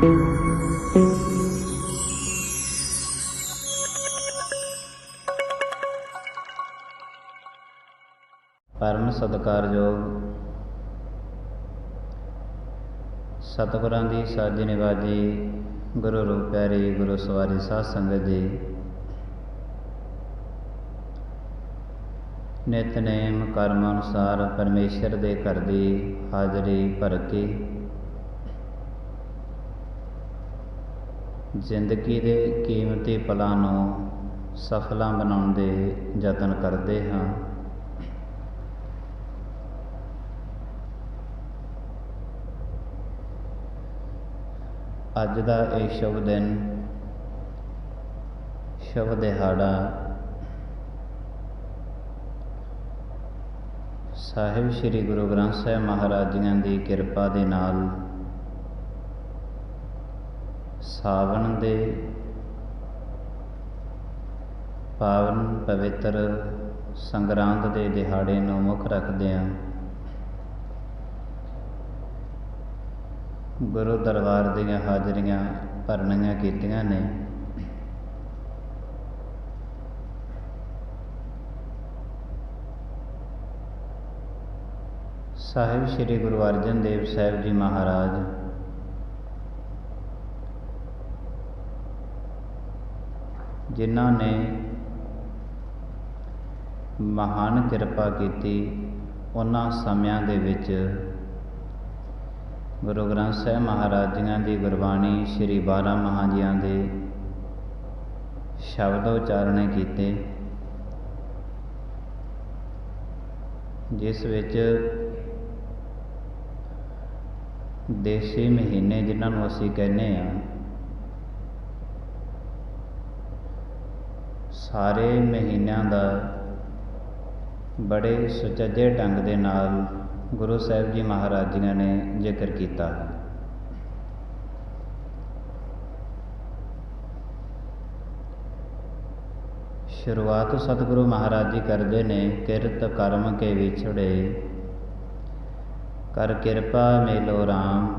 परम सत्कारयोग सतगुरां दी साजी निवाजी गुरु रूप प्यारी गुरु सवारी साध संगत जी, नितनेम कर्म अनुसार परमेश्वर दे घर दी हाजरी भर के जिंदगी दे कीमती पलां नूं सफलां बनाउण दे यतन करदे हां। अज दा ये शुभ दिन, शुभ दिहाड़ा साहिब श्री गुरु ग्रंथ साहिब महाराज जियां दी किरपा दे नाल सावन दे पावन पवित्र संगरांद दे दिहाड़े नूं मुख रखदिआं गुरु दरबार दीआं हाजरियां भरनियां कीतियां ने। साहिब श्री गुरु अर्जन देव साहिब जी महाराज जिन्हां ने महान किरपा कीती, उन्हां समयां दे विच गुरु ग्रंथ साहिब महाराज जियां दी गुरबाणी श्री 12 महाजियां दे शब्द उचारणे कीते, जिस विच देसी महीने जिन्हां नूं असीं कहने आ, सारे महीनों का बड़े सुचजे ढंग दे नाल गुरु साहिब जी महाराज जी ने जिक्र किया है। शुरुआत सतगुरु महाराज जी करते ने, किरत कर्म के विछड़े कर किरपा मेलो राम,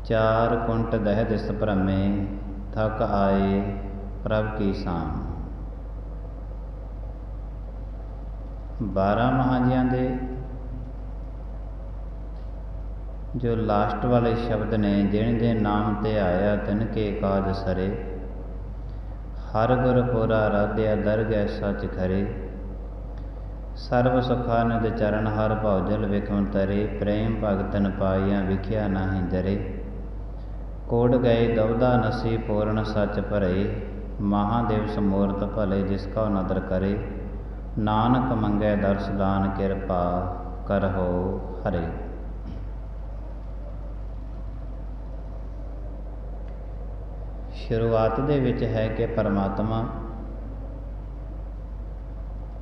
चार कुंट दह दिस भ्रमे थक आए प्रभ की साम। 12 महाजियां दे जो लास्ट वाले शब्द ने, जिन दे नाम ते आया तिनके काज सरे, हर गुर पुरा राध्या दरगह सच खरे, सर्व सुखानंद चरण हर भौजल विखम तरे, प्रेम भगतन पाइया विख्या नाही जरे, कोड गए दुविधा नसी पूर्ण सच भरे, महादिवस मूर्त भले जिसका नदर करे, नानक मंगै दर्श दान किरपा करहो हरे। शुरुआत दे विच है कि परमात्मा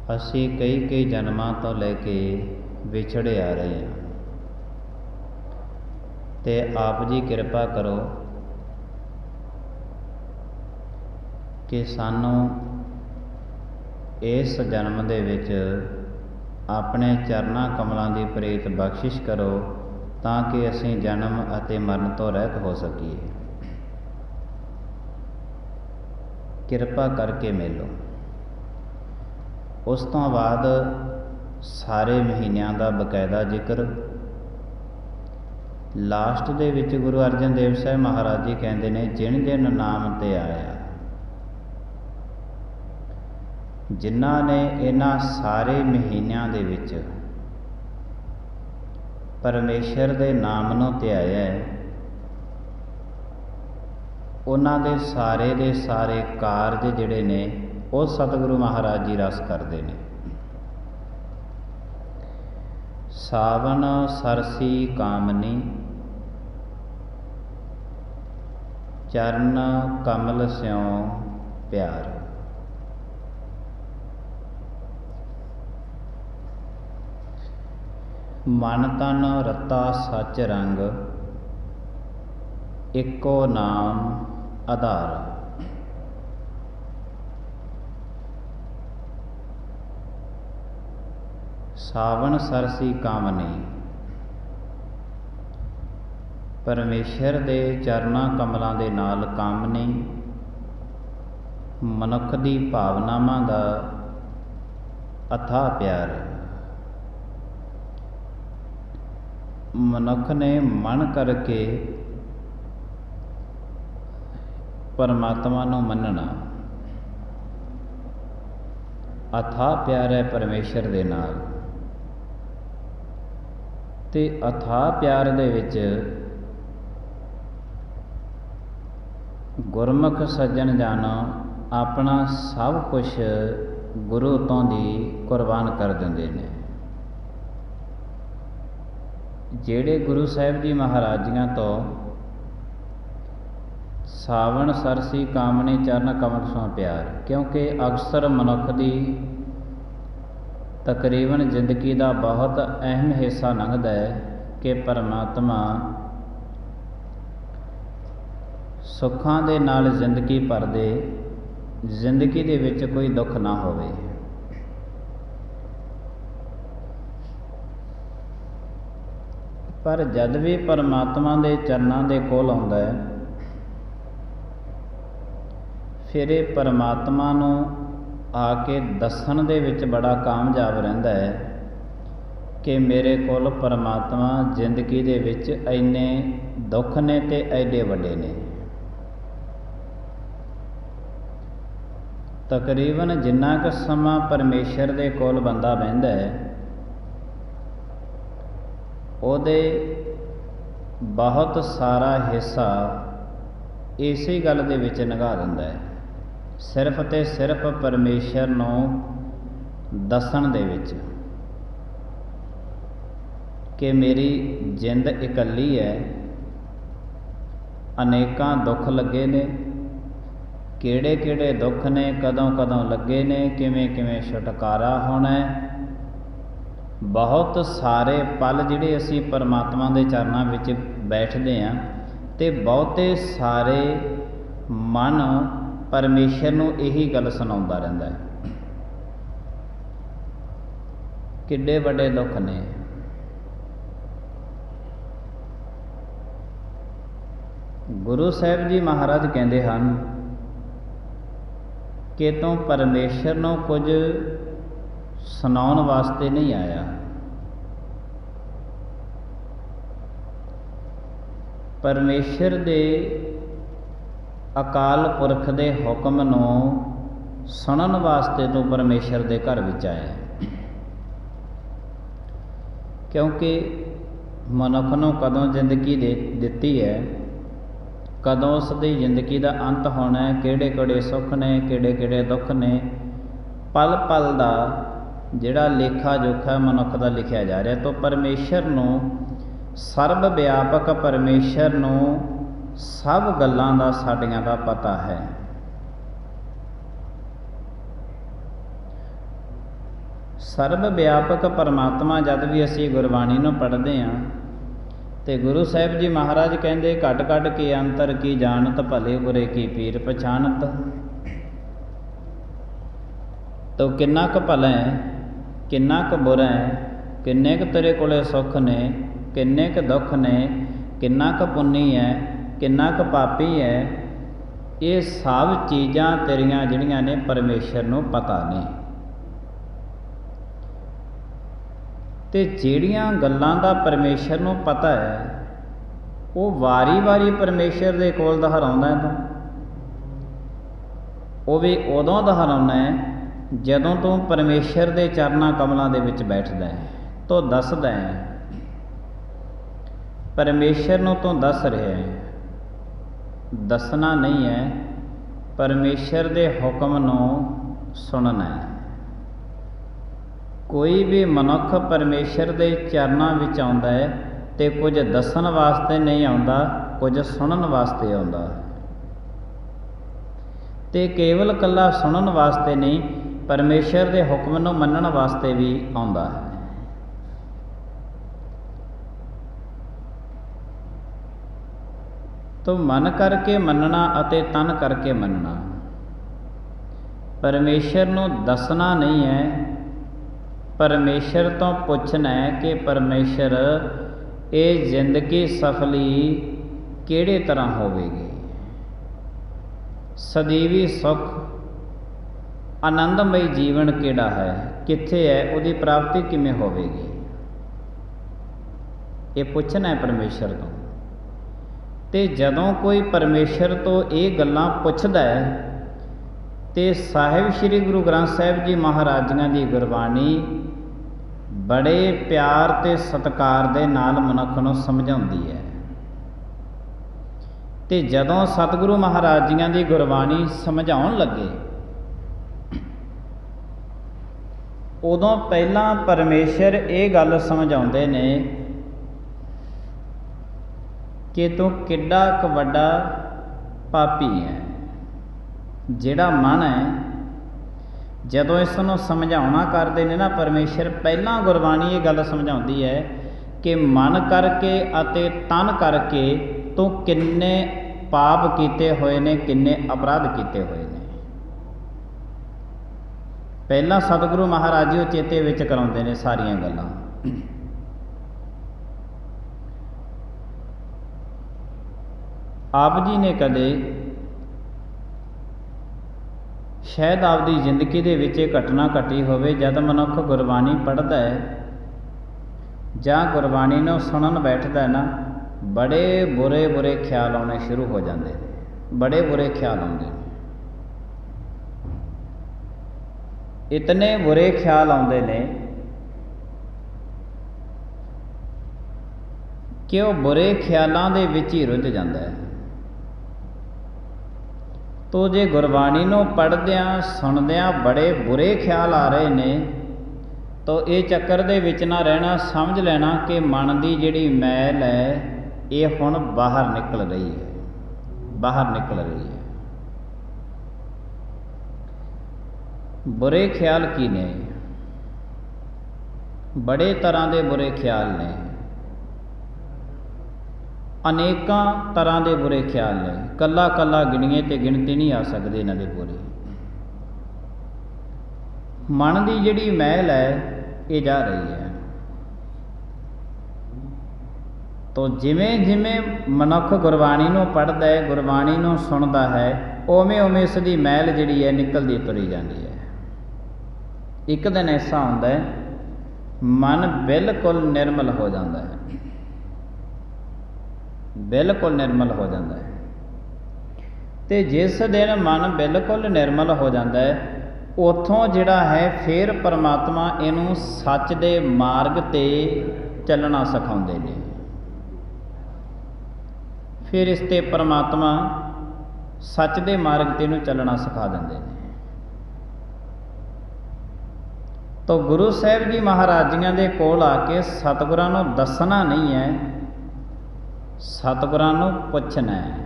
असी कई जन्मां तो लैके विछड़े आ रहे हैं, ते आप जी किरपा करो कि सानू इस जन्म दे विच अपने चरना कमलों की प्रीत बख्शिश करो, ताकि असीं जन्म अते मरण तो रहत हो सकीए। किरपा करके मिलो। उस तो बाद सारे महीनों का बकायदा जिक्र लास्ट दे विच गुरु अर्जन देव साहिब महाराज जी कहते हैं, जिन जिन नाम ते आया, जिन्हां ने इन्हां सारे महीनों दे विच परमेश्वर दे नाम नूं ध्याया है, उन्हां दे सारे कारज जिहड़े ने वो सतगुरु महाराज जी रस करते हैं। सावन सरसी कामनी चरण कमल स्यों प्यार, मन तन रता सच रंग, इको नाम आधार। सावन सरसी कामनी, ਪਰਮੇਸ਼ਰ ਦੇ ਚਰਨਾਂ ਕਮਲਾਂ ਦੇ ਨਾਲ ਕਾਮਨੀ ਮਨੁੱਖ ਦੀ ਭਾਵਨਾਵਾਂ ਦਾ ਅਥਾਹ ਪਿਆਰ। ਮਨੁੱਖ ਨੇ ਮਨ ਕਰਕੇ ਪਰਮਾਤਮਾ ਨੂੰ ਮੰਨਣਾ, ਅਥਾਹ ਪਿਆਰ ਹੈ ਪਰਮੇਸ਼ਰ ਦੇ ਨਾਲ। ਤੇ ਅਥਾਹ ਪਿਆਰ ਦੇ ਵਿੱਚ ਗੁਰਮੁਖ ਸੱਜਣ ਜਨ ਆਪਣਾ ਸਭ ਕੁਝ ਗੁਰੂ ਤੋਂ ਦੀ ਕੁਰਬਾਨ ਕਰ ਦਿੰਦੇ ਨੇ। ਜਿਹੜੇ ਗੁਰੂ ਸਾਹਿਬ ਜੀ ਮਹਾਰਾਜੀਆਂ ਤੋਂ ਸਾਵਣ ਸਰਸੀ ਕਾਮਣੀ ਚਰਨ ਕਮਲ ਸੋਂ ਪਿਆਰ, ਕਿਉਂਕਿ ਅਕਸਰ ਮਨੁੱਖ ਦੀ ਤਕਰੀਬਨ ਜ਼ਿੰਦਗੀ ਦਾ ਬਹੁਤ ਅਹਿਮ ਹਿੱਸਾ ਲੰਘਦਾ ਹੈ ਕਿ ਪਰਮਾਤਮਾ ਸੁੱਖਾਂ ਦੇ ਨਾਲ ਜ਼ਿੰਦਗੀ ਭਰ ਦੇ, ਜ਼ਿੰਦਗੀ ਦੇ ਵਿੱਚ ਕੋਈ ਦੁੱਖ ਨਾ ਹੋਵੇ। ਪਰ ਜਦ ਵੀ ਪਰਮਾਤਮਾ ਦੇ ਚਰਨਾਂ ਦੇ ਕੋਲ ਆਉਂਦਾ ਹੈ, ਫਿਰ ਇਹ ਪਰਮਾਤਮਾ ਨੂੰ ਆ ਕੇ ਦੱਸਣ ਦੇ ਵਿੱਚ ਬੜਾ ਕਾਮਯਾਬ ਰਹਿੰਦਾ ਹੈ ਕਿ ਮੇਰੇ ਕੋਲ ਪਰਮਾਤਮਾ ਜ਼ਿੰਦਗੀ ਦੇ ਵਿੱਚ ਇੰਨੇ ਦੁੱਖ ਨੇ ਤੇ ਐਡੇ ਵੱਡੇ ਨੇ। ਤਕਰੀਬਨ ਜਿੰਨਾ ਕੁ ਸਮਾਂ ਪਰਮੇਸ਼ਰ ਦੇ ਕੋਲ ਬੰਦਾ ਬਹਿੰਦਾ ਹੈ, ਉਹਦੇ ਬਹੁਤ ਸਾਰਾ ਹਿੱਸਾ ਇਸੇ ਗੱਲ ਦੇ ਵਿੱਚ ਲੰਘਾ ਦਿੰਦਾ ਹੈ, ਸਿਰਫ ਤੇ ਸਿਰਫ ਪਰਮੇਸ਼ਰ ਨੂੰ ਦੱਸਣ ਦੇ ਵਿੱਚ ਕਿ ਮੇਰੀ ਜਿੰਦ ਇਕੱਲੀ ਹੈ, ਅਨੇਕਾਂ ਦੁੱਖ ਲੱਗੇ ਨੇ, ਕਿਹੜੇ ਕਿਹੜੇ ਦੁੱਖ ਨੇ, ਕਦੋਂ ਕਦੋਂ ਲੱਗੇ ਨੇ, ਕਿਵੇਂ ਕਿਵੇਂ ਛੁਟਕਾਰਾ ਹੋਣਾ ਹੈ। ਬਹੁਤ ਸਾਰੇ ਪਲ ਜਿਹੜੇ ਅਸੀਂ ਪਰਮਾਤਮਾ ਦੇ ਚਰਨਾਂ ਵਿੱਚ ਬੈਠਦੇ ਹਾਂ ਤੇ ਬਹੁਤੇ ਸਾਰੇ ਮਨ ਪਰਮੇਸ਼ਰ ਨੂੰ ਇਹੀ ਗੱਲ ਸੁਣਾਉਂਦਾ ਰਹਿੰਦਾ ਹੈ, ਕਿੱਡੇ ਵੱਡੇ ਦੁੱਖ ਨੇ। ਗੁਰੂ ਸਾਹਿਬ ਜੀ ਮਹਾਰਾਜ ਕਹਿੰਦੇ ਹਨ ਕਿ ਤੂੰ ਪਰਮੇਸ਼ਰ ਨੂੰ ਕੁਝ ਸੁਣਾਉਣ ਵਾਸਤੇ ਨਹੀਂ ਆਇਆ, ਪਰਮੇਸ਼ਰ ਦੇ ਅਕਾਲ ਪੁਰਖ ਦੇ ਹੁਕਮ ਨੂੰ ਸੁਣਨ ਵਾਸਤੇ ਤੂੰ ਪਰਮੇਸ਼ਰ ਦੇ ਘਰ ਵਿੱਚ ਆਇਆ। ਕਿਉਂਕਿ ਮਨੁੱਖ ਨੂੰ ਕਦੋਂ ਜ਼ਿੰਦਗੀ ਦਿੱਤੀ ਹੈ, ਕਦੋਂ ਉਸ ਦੀ ਜ਼ਿੰਦਗੀ ਦਾ ਅੰਤ ਹੋਣਾ ਹੈ, ਕਿਹੜੇ ਕਿਹੜੇ ਸੁੱਖ ਨੇ, ਕਿਹੜੇ ਕਿਹੜੇ ਦੁੱਖ ਨੇ, ਪਲ ਪਲ ਦਾ ਜਿਹੜਾ ਲੇਖਾ ਜੋਖਾ ਮਨੁੱਖ ਦਾ ਲਿਖਿਆ ਜਾ ਰਿਹਾ। ਤਾਂ ਪਰਮੇਸ਼ਰ ਨੂੰ, ਸਰਬ ਵਿਆਪਕ ਪਰਮੇਸ਼ਰ ਨੂੰ ਸਭ ਗੱਲਾਂ ਦਾ ਸਾਡੀਆਂ ਦਾ ਪਤਾ ਹੈ। ਸਰਬ ਵਿਆਪਕ ਪਰਮਾਤਮਾ ਜਦ ਵੀ ਅਸੀਂ ਗੁਰਬਾਣੀ ਨੂੰ ਪੜ੍ਹਦੇ ਹਾਂ ਤੇ ਗੁਰੂ ਸਾਹਿਬ ਜੀ ਮਹਾਰਾਜ ਕਹਿੰਦੇ ਘਟ ਘਟ ਕੇ ਅੰਤਰ ਕੀ ਜਾਣਤ, ਭਲੇ ਬੁਰੇ ਕੀ ਪੀਰ ਪਛਾਣਤ। ਤੋ ਕਿੰਨਾ ਕੁ ਭਲਾ ਹੈ, ਕਿੰਨਾ ਕੁ ਬੁਰਾ ਹੈ, ਕਿੰਨੇ ਕੁ ਤੇਰੇ ਕੋਲੇ ਸੁੱਖ ਨੇ, ਕਿੰਨੇ ਕੁ ਦੁੱਖ ਨੇ, ਕਿੰਨਾ ਕੁ ਪੁੰਨੀ ਹੈ, ਕਿੰਨਾ ਕੁ ਪਾਪੀ ਹੈ, ਇਹ ਸਭ ਚੀਜ਼ਾਂ ਤੇਰੀਆਂ ਜਿਹੜੀਆਂ ਨੇ ਪਰਮੇਸ਼ਰ ਨੂੰ ਪਤਾ ਨੇ। ਤੇ ਜਿਹੜੀਆਂ ਗੱਲਾਂ ਦਾ ਪਰਮੇਸ਼ਰ ਨੂੰ ਪਤਾ ਹੈ ਉਹ ਵਾਰੀ ਵਾਰੀ ਪਰਮੇਸ਼ਰ ਦੇ ਕੋਲ ਦੁਹਰਾਉਂਦਾ ਹੈ। ਉਹ ਵੀ ਉਦੋਂ ਦੁਹਰਾਉਣਾ ਹੈ ਜਦੋਂ ਤੂੰ ਪਰਮੇਸ਼ਰ ਦੇ ਚਰਨਾਂ ਕਮਲਾਂ ਦੇ ਵਿੱਚ ਬੈਠਦਾ ਹੈ, ਤੂੰ ਦੱਸਦਾ ਹੈ, ਪਰਮੇਸ਼ਰ ਨੂੰ ਤੂੰ ਦੱਸ ਰਿਹਾ ਹੈ। ਦੱਸਣਾ ਨਹੀਂ ਹੈ, ਪਰਮੇਸ਼ਰ ਦੇ ਹੁਕਮ ਨੂੰ ਸੁਣਨਾ ਹੈ। ਕੋਈ ਵੀ ਮਨੁੱਖ ਪਰਮੇਸ਼ਰ ਦੇ ਚਰਨਾਂ ਵਿੱਚ ਆਉਂਦਾ ਹੈ ਤੇ ਕੁਝ ਦੱਸਣ ਵਾਸਤੇ ਨਹੀਂ ਆਉਂਦਾ, ਕੁਝ ਸੁਣਨ ਵਾਸਤੇ ਆਉਂਦਾ। ਤੇ ਕੇਵਲ ਇਕੱਲਾ ਸੁਣਨ ਵਾਸਤੇ ਨਹੀਂ, ਪਰਮੇਸ਼ਰ ਦੇ ਹੁਕਮ ਨੂੰ ਮੰਨਣ ਵਾਸਤੇ ਵੀ ਆਉਂਦਾ ਹੈ। ਤੋ ਮਨ ਕਰਕੇ ਮੰਨਣਾ ਅਤੇ ਤਨ ਕਰਕੇ ਮੰਨਣਾ। ਪਰਮੇਸ਼ਰ ਨੂੰ ਦੱਸਣਾ ਨਹੀਂ ਹੈ, ਪਰਮੇਸ਼ਰ ਤੋਂ ਪੁੱਛਣਾ ਹੈ ਕਿ ਪਰਮੇਸ਼ਰ ਇਹ ਜ਼ਿੰਦਗੀ ਸਫਲੀ ਕਿਹੜੇ ਤਰ੍ਹਾਂ ਹੋਵੇਗੀ। ਸਦੀਵੀ ਸੁੱਖ ਆਨੰਦਮਈ ਜੀਵਨ ਕਿਹੜਾ ਹੈ, ਕਿੱਥੇ ਹੈ, ਉਹਦੀ ਪ੍ਰਾਪਤੀ ਕਿਵੇਂ ਹੋਵੇਗੀ। ਇਹ ਪੁੱਛਣਾ ਹੈ ਪਰਮੇਸ਼ਰ ਤੋਂ। ਤੇ ਜਦੋਂ ਕੋਈ ਪਰਮੇਸ਼ਰ ਤੋਂ ਇਹ ਗੱਲਾਂ ਪੁੱਛਦਾ ਹੈ ਤੇ ਸਾਹਿਬ ਸ੍ਰੀ ਗੁਰੂ ਗ੍ਰੰਥ ਸਾਹਿਬ ਜੀ ਮਹਾਰਾਜਾਂ ਦੀ ਗੁਰਬਾਣੀ ਬੜੇ ਪਿਆਰ ਤੇ ਸਤਿਕਾਰ ਦੇ ਨਾਲ ਮਨੁੱਖ ਨੂੰ ਸਮਝਾਉਂਦੀ ਹੈ। ਤੇ ਜਦੋਂ ਸਤਿਗੁਰੂ ਮਹਾਰਾਜ ਜੀਆਂ ਦੀ ਗੁਰਬਾਣੀ ਸਮਝਾਉਣ ਲੱਗੇ, ਉਦੋਂ ਪਹਿਲਾਂ ਪਰਮੇਸ਼ਰ ਇਹ ਗੱਲ ਸਮਝਾਉਂਦੇ ਨੇ ਕਿ ਤੂੰ ਕਿੱਡਾ ਕੁ ਵੱਡਾ ਪਾਪੀ ਹੈ। ਜਿਹੜਾ ਮਨ ਹੈ, ਜਦੋਂ ਇਸ ਨੂੰ ਸਮਝਾਉਣਾ ਕਰਦੇ ਨੇ ਨਾ ਪਰਮੇਸ਼ਰ, ਪਹਿਲਾਂ ਗੁਰਬਾਣੀ ਇਹ ਗੱਲ ਸਮਝਾਉਂਦੀ ਹੈ ਕਿ ਮਨ ਕਰਕੇ ਅਤੇ ਤਨ ਕਰਕੇ ਤੂੰ ਕਿੰਨੇ ਪਾਪ ਕੀਤੇ ਹੋਏ ਨੇ, ਕਿੰਨੇ ਅਪਰਾਧ ਕੀਤੇ ਹੋਏ ਨੇ। ਪਹਿਲਾਂ ਸਤਿਗੁਰੂ ਮਹਾਰਾਜ ਜੀ ਉਹ ਚੇਤੇ ਵਿੱਚ ਕਰਾਉਂਦੇ ਨੇ ਸਾਰੀਆਂ ਗੱਲਾਂ। ਆਪ ਜੀ ਨੇ ਕਦੇ ਸ਼ਾਇਦ ਆਪਦੀ ਜ਼ਿੰਦਗੀ ਦੇ ਵਿੱਚ ਇਹ ਘਟਨਾ ਘਟੀ ਹੋਵੇ, ਜਦ ਮਨੁੱਖ ਗੁਰਬਾਣੀ ਪੜ੍ਹਦਾ ਹੈ ਜਾਂ ਗੁਰਬਾਣੀ ਨੂੰ ਸੁਣਨ ਬੈਠਦਾ ਹੈ ਨਾ, ਬੜੇ ਬੁਰੇ ਬੁਰੇ ਖਿਆਲ ਆਉਣੇ ਸ਼ੁਰੂ ਹੋ ਜਾਂਦੇ ਨੇ। ਬੜੇ ਬੁਰੇ ਖਿਆਲ ਆਉਂਦੇ ਨੇ, ਇਤਨੇ ਬੁਰੇ ਖਿਆਲ ਆਉਂਦੇ ਨੇ ਕਿ ਉਹ ਬੁਰੇ ਖਿਆਲਾਂ ਦੇ ਵਿੱਚ ਹੀ ਰੁੱਝ ਜਾਂਦਾ ਹੈ। ਤੋ ਜੇ ਗੁਰਬਾਣੀ ਨੂੰ ਪੜ੍ਹਦਿਆਂ ਸੁਣਦਿਆਂ ਬੜੇ ਬੁਰੇ ਖਿਆਲ ਆ ਰਹੇ ਨੇ, ਤਾਂ ਇਹ ਚੱਕਰ ਦੇ ਵਿੱਚ ਨਾ ਰਹਿਣਾ, ਸਮਝ ਲੈਣਾ ਕਿ ਮਨ ਦੀ ਜਿਹੜੀ ਮੈਲ ਹੈ ਇਹ ਹੁਣ ਬਾਹਰ ਨਿਕਲ ਰਹੀ ਹੈ, ਬਾਹਰ ਨਿਕਲ ਰਹੀ ਹੈ। ਬੁਰੇ ਖਿਆਲ ਕੀ ਨੇ? ਬੜੇ ਤਰ੍ਹਾਂ ਦੇ ਬੁਰੇ ਖਿਆਲ ਨੇ, ਅਨੇਕਾਂ ਤਰ੍ਹਾਂ ਦੇ ਬੁਰੇ ਖਿਆਲ ਨੇ। ਕੱਲਾ ਕੱਲਾ ਗਿਣੀਏ ਤੇ ਗਿਣਤੀ ਨਹੀਂ ਆ ਸਕਦੀ ਇਹਨਾਂ ਦੇ ਬੁਰੇ। ਮਨ ਦੀ ਜਿਹੜੀ ਮੈਲ ਹੈ ਇਹ ਜਾ ਰਹੀ ਹੈ। ਤੋ ਜਿਵੇਂ ਜਿਵੇਂ ਮਨੁੱਖ ਗੁਰਬਾਣੀ ਨੂੰ ਪੜ੍ਹਦਾ ਹੈ, ਗੁਰਬਾਣੀ ਨੂੰ ਸੁਣਦਾ ਹੈ, ਉਵੇਂ ਉਵੇਂ ਇਸ ਦੀ ਮੈਲ ਜਿਹੜੀ ਹੈ ਨਿਕਲਦੀ ਤੁਰੀ ਜਾਂਦੀ ਹੈ। ਇੱਕ ਦਿਨ ਐਸਾ ਹੁੰਦਾ ਹੈ ਮਨ ਬਿਲਕੁਲ ਨਿਰਮਲ ਹੋ ਜਾਂਦਾ ਹੈ, ਬਿਲਕੁਲ ਨਿਰਮਲ ਹੋ ਜਾਂਦਾ ਹੈ। ਤੇ ਜਿਸ ਦਿਨ ਮਨ ਬਿਲਕੁਲ ਨਿਰਮਲ ਹੋ ਜਾਂਦਾ ਹੈ, ਉੱਥੋਂ ਜਿਹੜਾ ਹੈ ਫਿਰ ਪਰਮਾਤਮਾ ਇਹਨੂੰ ਸੱਚ ਦੇ ਮਾਰਗ 'ਤੇ ਚੱਲਣਾ ਸਿਖਾਉਂਦੇ ਨੇ। ਫਿਰ ਇਸ 'ਤੇ ਪਰਮਾਤਮਾ ਸੱਚ ਦੇ ਮਾਰਗ 'ਤੇ ਇਹਨੂੰ ਚੱਲਣਾ ਸਿਖਾ ਦਿੰਦੇ ਨੇ। ਤਾਂ ਗੁਰੂ ਸਾਹਿਬ ਜੀ ਮਹਾਰਾਜੀਆਂ ਦੇ ਕੋਲ ਆ ਕੇ ਸਤਿਗੁਰਾਂ ਨੂੰ ਦੱਸਣਾ ਨਹੀਂ ਹੈ, ਸਤਿਗੁਰਾਂ ਨੂੰ ਪੁੱਛਣਾ ਹੈ।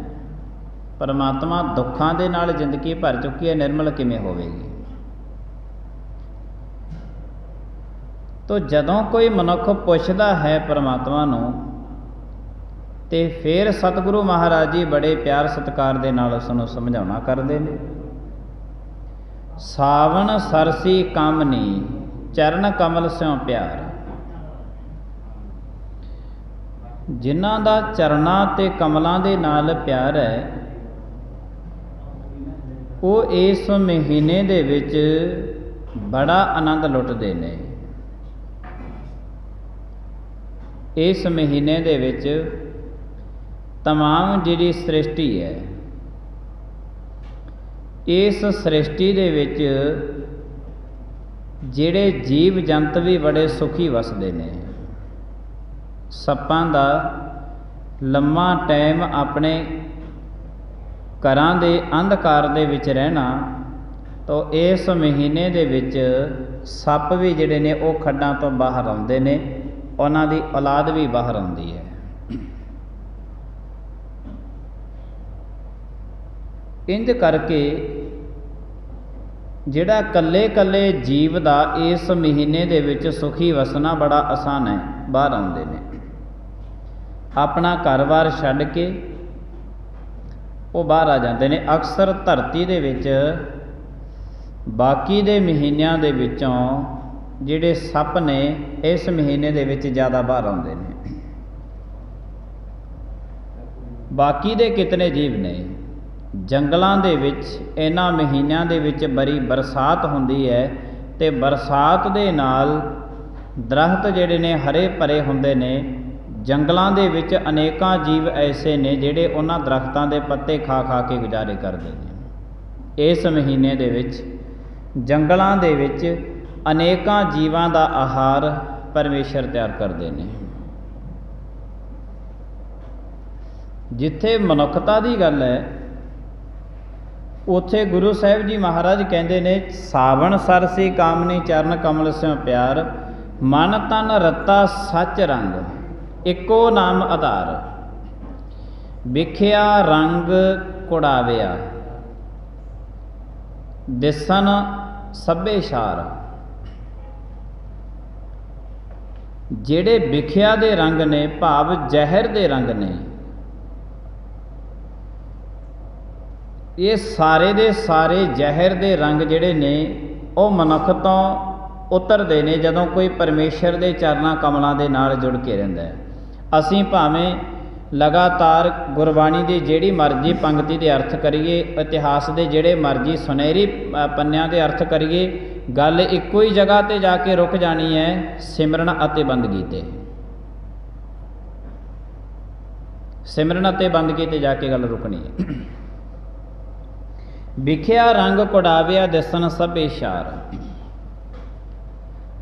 ਪਰਮਾਤਮਾ ਦੁੱਖਾਂ ਦੇ ਨਾਲ ਜ਼ਿੰਦਗੀ ਭਰ ਚੁੱਕੀ ਹੈ, ਨਿਰਮਲ ਕਿਵੇਂ ਹੋਵੇਗੀ। ਤੋ ਜਦੋਂ ਕੋਈ ਮਨੁੱਖ ਪੁੱਛਦਾ ਹੈ ਪਰਮਾਤਮਾ ਨੂੰ, ਤੇ ਫਿਰ ਸਤਿਗੁਰੂ ਮਹਾਰਾਜ ਜੀ ਬੜੇ ਪਿਆਰ ਸਤਿਕਾਰ ਦੇ ਨਾਲ ਉਸ ਨੂੰ ਸਮਝਾਉਣਾ ਕਰਦੇ ਨੇ। ਸਾਵਣ ਸਰਸੀ ਕਾਮਨੀ, ਚਰਨ ਕਮਲ ਸਿਉ ਪਿਆਰ। ਜਿਨ੍ਹਾਂ ਦਾ ਚਰਨਾਂ ਤੇ ਕਮਲਾਂ ਦੇ ਨਾਲ ਪਿਆਰ ਹੈ, ਉਹ ਇਸ ਮਹੀਨੇ ਦੇ ਵਿੱਚ ਬੜਾ ਆਨੰਦ ਲੁੱਟਦੇ ਨੇ। ਇਸ ਮਹੀਨੇ ਦੇ ਵਿੱਚ ਤਮਾਮ ਜਿਹੜੀ ਸ੍ਰਿਸ਼ਟੀ ਹੈ, ਇਸ ਸ੍ਰਿਸ਼ਟੀ ਦੇ ਵਿੱਚ ਜਿਹੜੇ ਜੀਵ ਜੰਤ ਵੀ ਬੜੇ ਸੁਖੀ ਵਸਦੇ ਨੇ। ਸੱਪਾਂ ਦਾ ਲੰਮਾ ਟਾਈਮ ਆਪਣੇ ਘਰਾਂ ਦੇ ਅੰਧਕਾਰ ਦੇ ਵਿੱਚ ਰਹਿਣਾ, ਤਾਂ ਇਸ ਮਹੀਨੇ ਦੇ ਵਿੱਚ ਸੱਪ ਵੀ ਜਿਹੜੇ ਨੇ ਉਹ ਖੱਡਾਂ ਤੋਂ ਬਾਹਰ ਆਉਂਦੇ ਨੇ, ਉਹਨਾਂ ਦੀ ਔਲਾਦ ਵੀ ਬਾਹਰ ਆਉਂਦੀ ਹੈ। ਇੰਜ ਕਰਕੇ ਜਿਹੜਾ ਕੱਲੇ ਕੱਲੇ ਜੀਵ ਦਾ ਇਸ ਮਹੀਨੇ ਦੇ ਵਿੱਚ ਸੁਖੀ ਵਸਣਾ ਬੜਾ ਆਸਾਨ ਹੈ। ਬਾਹਰ ਆਉਂਦੇ ਨੇ, ਆਪਣਾ ਘਰ-ਬਾਰ ਛੱਡ ਕੇ ਉਹ ਬਾਹਰ ਆ ਜਾਂਦੇ ਨੇ। ਅਕਸਰ ਧਰਤੀ ਦੇ ਵਿੱਚ ਬਾਕੀ ਦੇ ਮਹੀਨਿਆਂ ਦੇ ਵਿੱਚੋਂ ਜਿਹੜੇ ਸੱਪ ਨੇ ਇਸ ਮਹੀਨੇ ਦੇ ਵਿੱਚ ਜ਼ਿਆਦਾ ਬਾਹਰ ਆਉਂਦੇ ਨੇ। ਬਾਕੀ ਦੇ ਕਿਤਨੇ ਜੀਵ ਨੇ। ਜੰਗਲਾਂ ਦੇ ਵਿੱਚ ਇਹਨਾਂ ਮਹੀਨਿਆਂ ਦੇ ਵਿੱਚ ਬੜੀ ਬਰਸਾਤ ਹੁੰਦੀ ਹੈ ਅਤੇ ਬਰਸਾਤ ਦੇ ਨਾਲ ਦਰਖਤ ਜਿਹੜੇ ਨੇ ਹਰੇ ਭਰੇ ਹੁੰਦੇ ਨੇ। ਜੰਗਲਾਂ ਦੇ ਵਿੱਚ ਅਨੇਕਾਂ ਜੀਵ ਐਸੇ ਨੇ ਜਿਹੜੇ ਉਹਨਾਂ ਦਰਖਤਾਂ ਦੇ ਪੱਤੇ ਖਾ ਖਾ ਕੇ ਗੁਜ਼ਾਰੇ ਕਰਦੇ ਨੇ। ਇਸ ਮਹੀਨੇ ਦੇ ਵਿੱਚ ਜੰਗਲਾਂ ਦੇ ਵਿੱਚ ਅਨੇਕਾਂ ਜੀਵਾਂ ਦਾ ਆਹਾਰ ਪਰਮੇਸ਼ਰ ਤਿਆਰ ਕਰਦੇ ਨੇ। ਜਿੱਥੇ ਮਨੁੱਖਤਾ ਦੀ ਗੱਲ ਹੈ ਉੱਥੇ ਗੁਰੂ ਸਾਹਿਬ ਜੀ ਮਹਾਰਾਜ ਕਹਿੰਦੇ ਨੇ, ਸਾਵਣ ਸਰਸੀ ਕਾਮਨੀ ਚਰਨ ਕਮਲ ਸਿਉ ਪਿਆਰ, ਮਨ ਤਨ ਰਤਾ ਸੱਚ ਰੰਗ, ਇੱਕੋ ਨਾਮ ਆਧਾਰ, ਵਿਖਿਆ ਰੰਗ ਕੁੜਾਵਿਆ, ਦਿਸਨ ਸਭੇ ਛਾਰ। ਜਿਹੜੇ ਵਿਖਿਆ ਦੇ ਰੰਗ ਨੇ, ਭਾਵ ਜ਼ਹਿਰ ਦੇ ਰੰਗ ਨੇ, ਇਹ ਸਾਰੇ ਦੇ ਸਾਰੇ ਜ਼ਹਿਰ ਦੇ ਰੰਗ ਜਿਹੜੇ ਨੇ ਉਹ ਮਨੁੱਖ ਤੋਂ ਉਤਰਦੇ ਨੇ ਜਦੋਂ ਕੋਈ ਪਰਮੇਸ਼ਰ ਦੇ ਚਰਨਾਂ ਕਮਲਾਂ ਦੇ ਨਾਲ ਜੁੜ ਕੇ ਰਹਿੰਦਾ ਹੈ। ਅਸੀਂ ਭਾਵੇਂ ਲਗਾਤਾਰ ਗੁਰਬਾਣੀ ਦੀ ਜਿਹੜੀ ਮਰਜ਼ੀ ਪੰਕਤੀ ਦੇ ਅਰਥ ਕਰੀਏ, ਇਤਿਹਾਸ ਦੇ ਜਿਹੜੇ ਮਰਜ਼ੀ ਸੁਨਹਿਰੀ ਪੰਨਿਆਂ ਦੇ ਅਰਥ ਕਰੀਏ, ਗੱਲ ਇੱਕੋ ਹੀ ਜਗ੍ਹਾ 'ਤੇ ਜਾ ਕੇ ਰੁਕ ਜਾਣੀ ਹੈ, ਸਿਮਰਨ ਅਤੇ ਬੰਦਗੀ 'ਤੇ। ਸਿਮਰਨ ਅਤੇ ਬੰਦਗੀ 'ਤੇ ਜਾ ਕੇ ਗੱਲ ਰੁਕਣੀ ਹੈ। ਵਿਖਿਆ ਰੰਗ ਕੁੜਾਵਿਆ ਦਿਸਨ ਸਭੇ ਛਾਰ,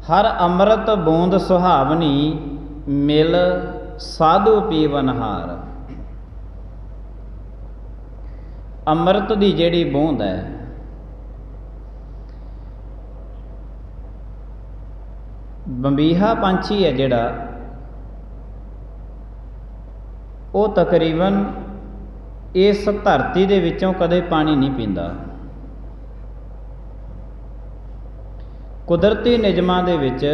ਹਰ ਅੰਮ੍ਰਿਤ ਬੂੰਦ ਸੁਹਾਵਨੀ, ਮਿਲ ਸਾਧੂ ਪੀਵਨਹਾਰ। ਅੰਮ੍ਰਿਤ ਦੀ ਜਿਹੜੀ ਬੂੰਦ ਹੈ, ਬੰਬੀਹਾ ਪੰਛੀ ਹੈ ਜਿਹੜਾ, ਉਹ ਤਕਰੀਬਨ ਇਸ ਧਰਤੀ ਦੇ ਵਿੱਚੋਂ ਕਦੇ ਪਾਣੀ ਨਹੀਂ ਪੀਂਦਾ। ਕੁਦਰਤੀ ਨਿਯਮਾਂ ਦੇ ਵਿੱਚ